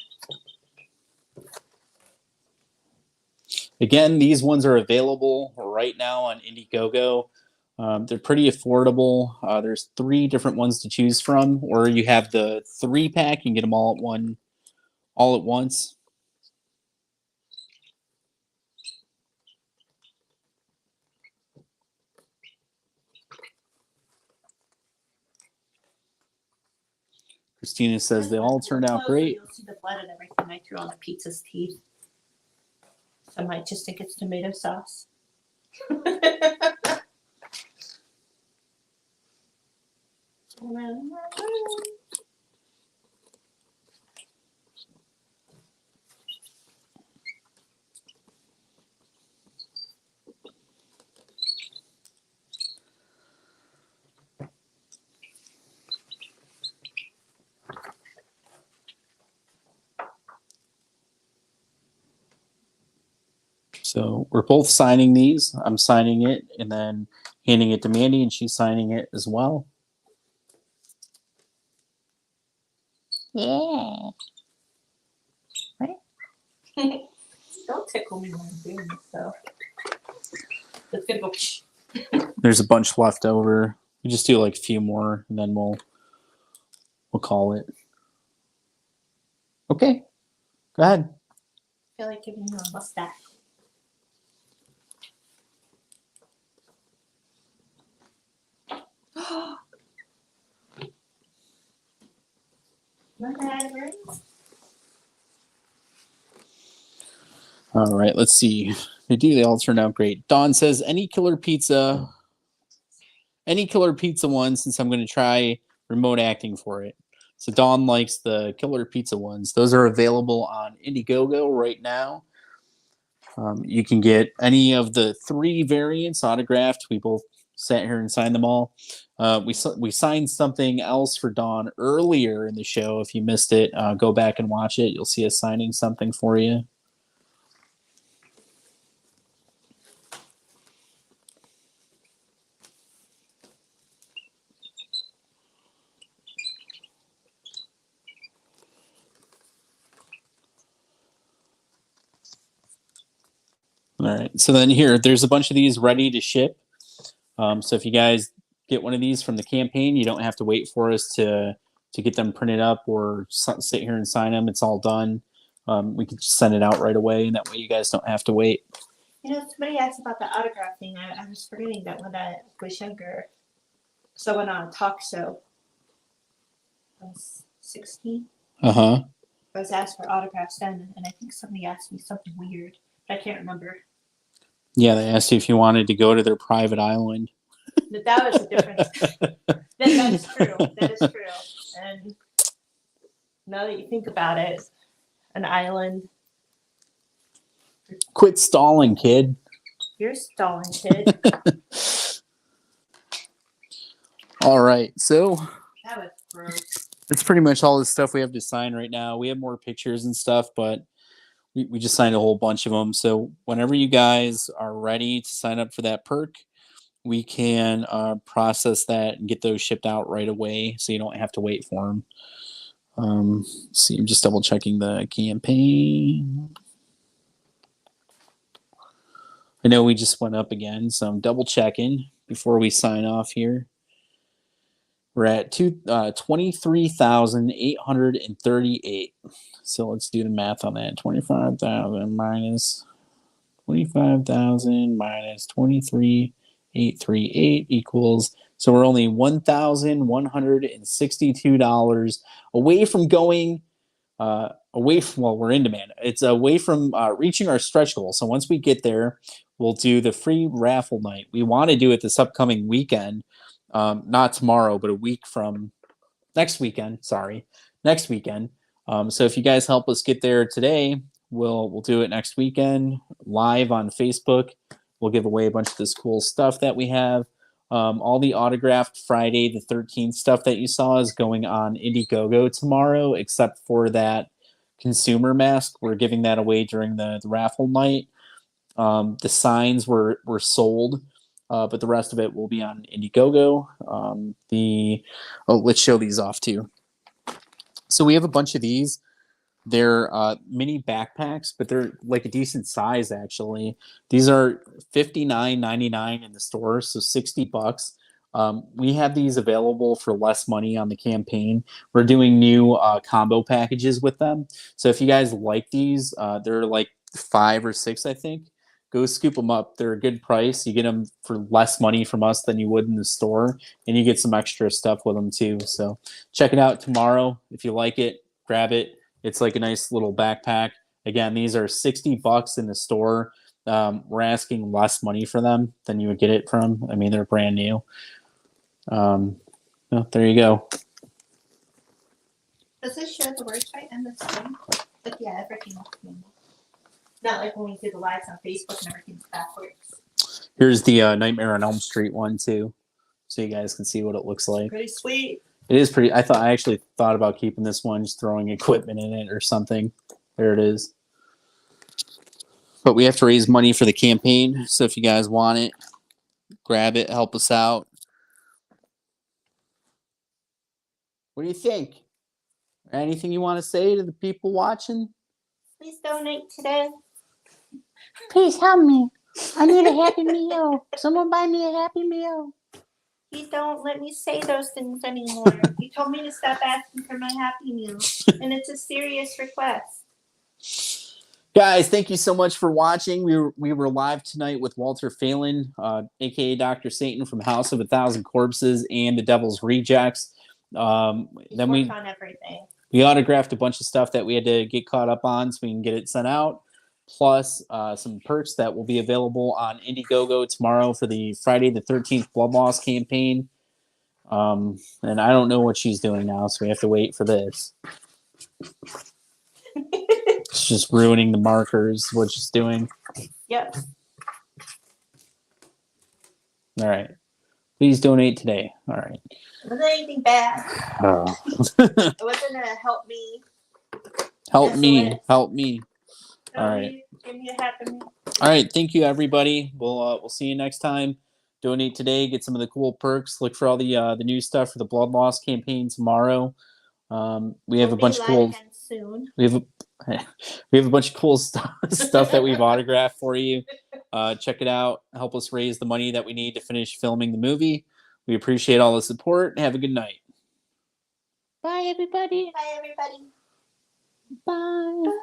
Again, these ones are available right now on Indiegogo. They're pretty affordable. There's 3 different ones to choose from, or you have the 3-pack. You can get them all at once. Christina says they all turned out great. You'll see the blood and everything I threw on the pizza's teeth. Some might just think it's tomato sauce. So we're both signing these. I'm signing it and then handing it to Mandy, and she's signing it as well. Yeah. Don't tickle me when I'm doing this, though. It's gonna go. There's a bunch left over. We just do like a few more, and then we'll call it. Okay, go ahead. I feel like giving you a mustache. All right, let's see. They all turned out great. Dawn says, any killer pizza one, since I'm going to try remote acting for it. So Dawn likes the killer pizza ones. Those are available on Indiegogo right now. You can get any of the 3 variants autographed. We both sat here and signed them all. We signed something else for Dawn earlier in the show. If you missed it, go back and watch it. You'll see us signing something for you. All right, so then there's a bunch of these ready to ship. So if you guys get one of these from the campaign, you don't have to wait for us to get them printed up or sit here and sign them. It's all done. We can just send it out right away, and that way you guys don't have to wait. You know, somebody asked about the autograph thing. I was forgetting that when I was younger, someone on a talk show, I was 16. Uh-huh. I was asked for autographs then, and I think somebody asked me something weird. I can't remember. Yeah, they asked you if you wanted to go to their private island. But that was a different. that is true. That is true. And now that you think about it, an island. Quit stalling, kid. You're stalling, kid. All right, so That was gross. that's pretty much all the stuff we have to sign right now. We have more pictures and stuff, but we just signed a whole bunch of them. So whenever you guys are ready to sign up for that perk, we can process that and get those shipped out right away, so you don't have to wait for them. See, I'm just double checking the campaign. I know we just went up again, so I'm double checking before we sign off here. We're at 23,838. So let's do the math on that. 25,000 minus 25,000 minus 23,838 equals. So we're only $1,162 away from going we're in demand. It's away from reaching our stretch goal. So once we get there, we'll do the free raffle night. We want to do it this upcoming weekend. Not tomorrow, but a week from next weekend. Next weekend. So if you guys help us get there today, we'll do it next weekend live on Facebook. We'll give away a bunch of this cool stuff that we have. All the autographed Friday the 13th stuff that you saw is going on Indiegogo tomorrow, except for that consumer mask. We're giving that away during the raffle night. The signs were sold. But the rest of it will be on Indiegogo. Let's show these off too. So we have a bunch of these. They're mini backpacks, but they're like a decent size actually. These are $59.99 in the store, so $60. We have these available for less money on the campaign. We're doing new combo packages with them. So if you guys like these, they're like 5 or 6, I think. Go scoop them up. They're a good price. You get them for less money from us than you would in the store, and you get some extra stuff with them too. So check it out tomorrow. If you like it, grab it. It's like a nice little backpack. Again, these are $60 in the store. We're asking less money for them than you would get it from. I mean, they're brand new. There you go. Does this show the website and the screen? Like, yeah, everything else. Not like when we do the lives on Facebook and everything's backwards. Here's the Nightmare on Elm Street one too, so you guys can see what it looks like. Pretty sweet. It is pretty. I actually thought about keeping this one, just throwing equipment in it or something. There it is. But we have to raise money for the campaign, so if you guys want it, grab it, help us out. What do you think? Anything you want to say to the people watching? Please donate today. Please help me. I need a Happy Meal. Someone buy me a Happy Meal. You don't let me say those things anymore. You told me to stop asking for my Happy Meal, and it's a serious request. Guys, thank you so much for watching. We were live tonight with Walter Phelan, aka Dr. Satan from House of 1,000 Corpses and the Devil's Rejects. Then we on everything. We autographed a bunch of stuff that we had to get caught up on so we can get it sent out. Plus some perks that will be available on Indiegogo tomorrow for the Friday the 13th Blood Loss campaign. And I don't know what she's doing now, so we have to wait for this. It's just ruining the markers, what she's doing. Yep. All right. Please donate today. All right. It wasn't anything bad. Oh. It wasn't gonna help me. Help me. Help me. All right. Give me a Happy Meal. All right. Thank you, everybody. We'll see you next time. Donate today. Get some of the cool perks. Look for all the new stuff for the Blood Loss campaign tomorrow. We have a bunch of cool. Soon. We have a bunch of cool stuff that we've autographed for you. Check it out. Help us raise the money that we need to finish filming the movie. We appreciate all the support. Have a good night. Bye, everybody. Bye, everybody. Bye.